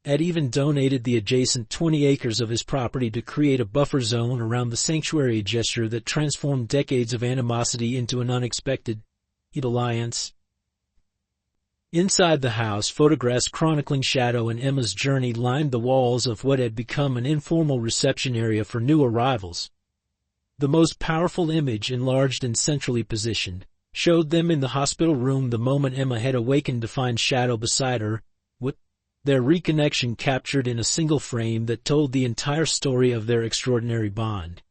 had even donated the adjacent 20 acres of his property to create a buffer zone around the sanctuary, a gesture that transformed decades of animosity into an unexpected alliance. Inside the house, photographs chronicling Shadow and Emma's journey lined the walls of what had become an informal reception area for new arrivals. The most powerful image, enlarged and centrally positioned, showed them in the hospital room the moment Emma had awakened to find Shadow beside her, with their reconnection captured in a single frame that told the entire story of their extraordinary bond.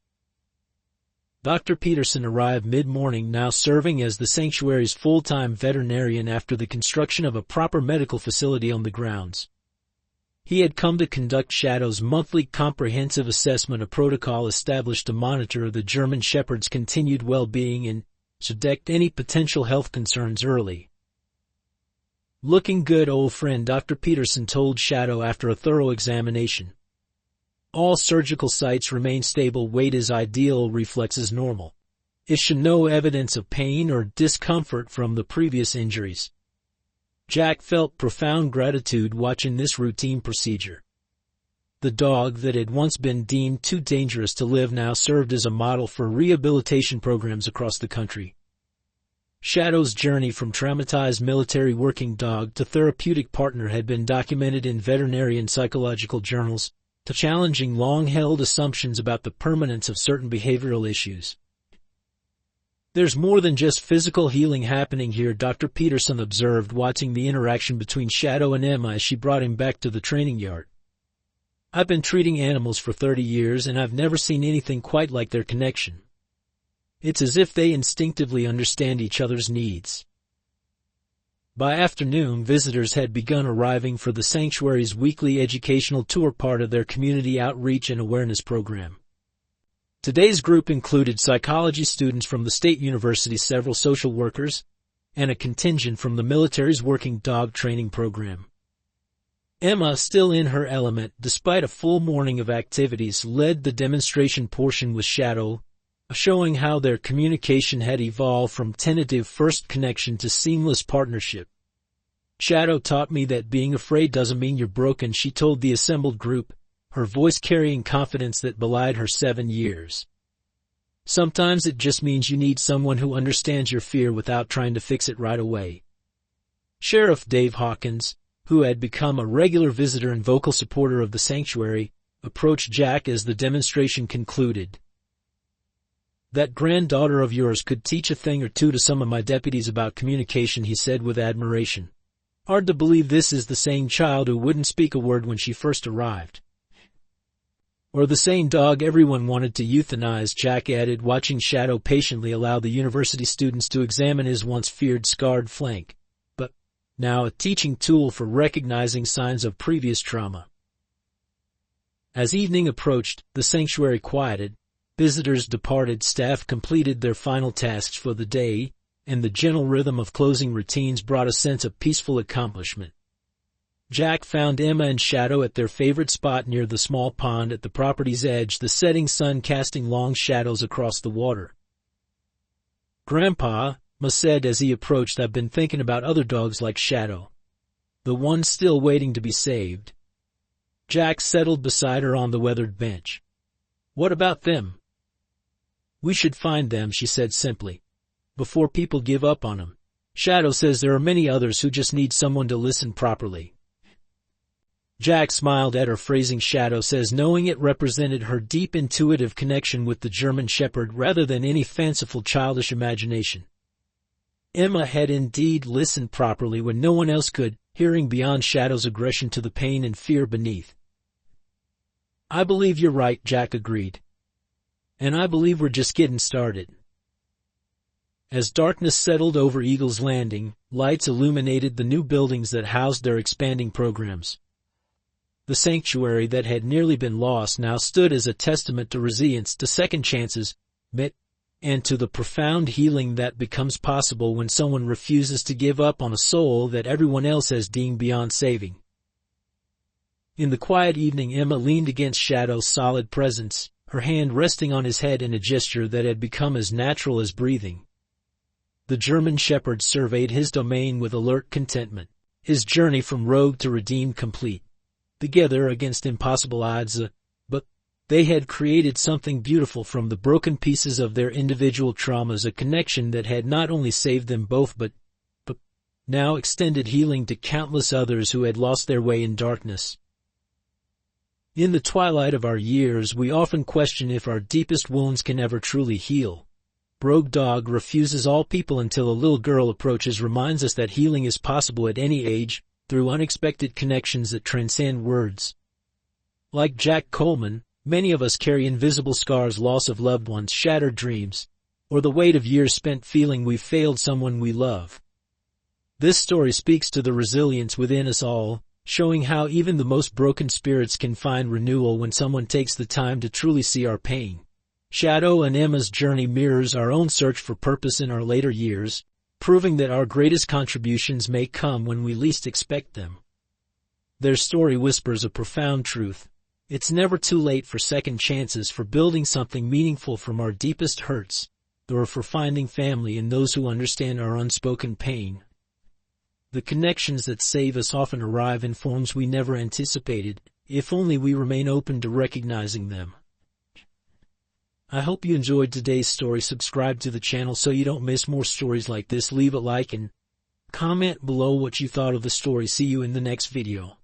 Dr. Peterson arrived mid-morning, now serving as the sanctuary's full-time veterinarian after the construction of a proper medical facility on the grounds. He had come to conduct Shadow's monthly comprehensive assessment, a protocol established to monitor the German Shepherd's continued well-being and to detect any potential health concerns early. "Looking good, old friend," Dr. Peterson told Shadow after a thorough examination. "All surgical sites remain stable, weight is ideal, reflexes normal. It should no evidence of pain or discomfort from the previous injuries." Jack felt profound gratitude watching this routine procedure. The dog that had once been deemed too dangerous to live now served as a model for rehabilitation programs across the country. Shadow's journey from traumatized military working dog to therapeutic partner had been documented in veterinary and psychological journals, to challenging long-held assumptions about the permanence of certain behavioral issues. "There's more than just physical healing happening here," Dr. Peterson observed, watching the interaction between Shadow and Emma as she brought him back to the training yard. "I've been treating animals for 30 years and I've never seen anything quite like their connection. It's as if they instinctively understand each other's needs." By afternoon, visitors had begun arriving for the sanctuary's weekly educational tour, part of their community outreach and awareness program. Today's group included psychology students from the State University, several social workers, and a contingent from the military's working dog training program. Emma, still in her element despite a full morning of activities, led the demonstration portion with Shadow, showing how their communication had evolved from tentative first connection to seamless partnership. "Shadow taught me that being afraid doesn't mean you're broken," she told the assembled group, her voice carrying confidence that belied her 7 years. "Sometimes it just means you need someone who understands your fear without trying to fix it right away." Sheriff Dave Hawkins, who had become a regular visitor and vocal supporter of the sanctuary, approached Jack as the demonstration concluded. "That granddaughter of yours could teach a thing or two to some of my deputies about communication," he said with admiration. "Hard to believe this is the same child who wouldn't speak a word when she first arrived." "Or the same dog everyone wanted to euthanize," Jack added, watching Shadow patiently allow the university students to examine his once feared scarred flank, but now a teaching tool for recognizing signs of previous trauma. As evening approached, the sanctuary quieted. Visitors departed, staff completed their final tasks for the day, and the gentle rhythm of closing routines brought a sense of peaceful accomplishment. Jack found Emma and Shadow at their favorite spot near the small pond at the property's edge, the setting sun casting long shadows across the water. "Grandpa," Ma said as he approached, "I've been thinking about other dogs like Shadow. The one still waiting to be saved." Jack settled beside her on the weathered bench. "What about them?" "We should find them," she said simply, "before people give up on them. Shadow says there are many others who just need someone to listen properly." Jack smiled at her phrasing. Shadow says, knowing it represented her deep intuitive connection with the German Shepherd rather than any fanciful childish imagination. Emma had indeed listened properly when no one else could, hearing beyond Shadow's aggression to the pain and fear beneath. "I believe you're right," Jack agreed. "And I believe we're just getting started." As darkness settled over Eagle's Landing, lights illuminated the new buildings that housed their expanding programs. The sanctuary that had nearly been lost now stood as a testament to resilience, to second chances, and to the profound healing that becomes possible when someone refuses to give up on a soul that everyone else has deemed beyond saving. In the quiet evening, Emma leaned against Shadow's solid presence, her hand resting on his head in a gesture that had become as natural as breathing. The German Shepherd surveyed his domain with alert contentment, his journey from rogue to redeemed complete. Together against impossible odds, but they had created something beautiful from the broken pieces of their individual traumas, a connection that had not only saved them both but now extended healing to countless others who had lost their way in darkness. In the twilight of our years, we often question if our deepest wounds can ever truly heal. Rogue Dog Refuses All People Until a Little Girl Approaches reminds us that healing is possible at any age, through unexpected connections that transcend words. Like Jack Coleman, many of us carry invisible scars, loss of loved ones, shattered dreams, or the weight of years spent feeling we've failed someone we love. This story speaks to the resilience within us all, showing how even the most broken spirits can find renewal when someone takes the time to truly see our pain. Shadow and Emma's journey mirrors our own search for purpose in our later years, proving that our greatest contributions may come when we least expect them. Their story whispers a profound truth. It's never too late for second chances, for building something meaningful from our deepest hurts, or for finding family in those who understand our unspoken pain. The connections that save us often arrive in forms we never anticipated, if only we remain open to recognizing them. I hope you enjoyed today's story. Subscribe to the channel so you don't miss more stories like this. Leave a like and comment below what you thought of the story. See you in the next video.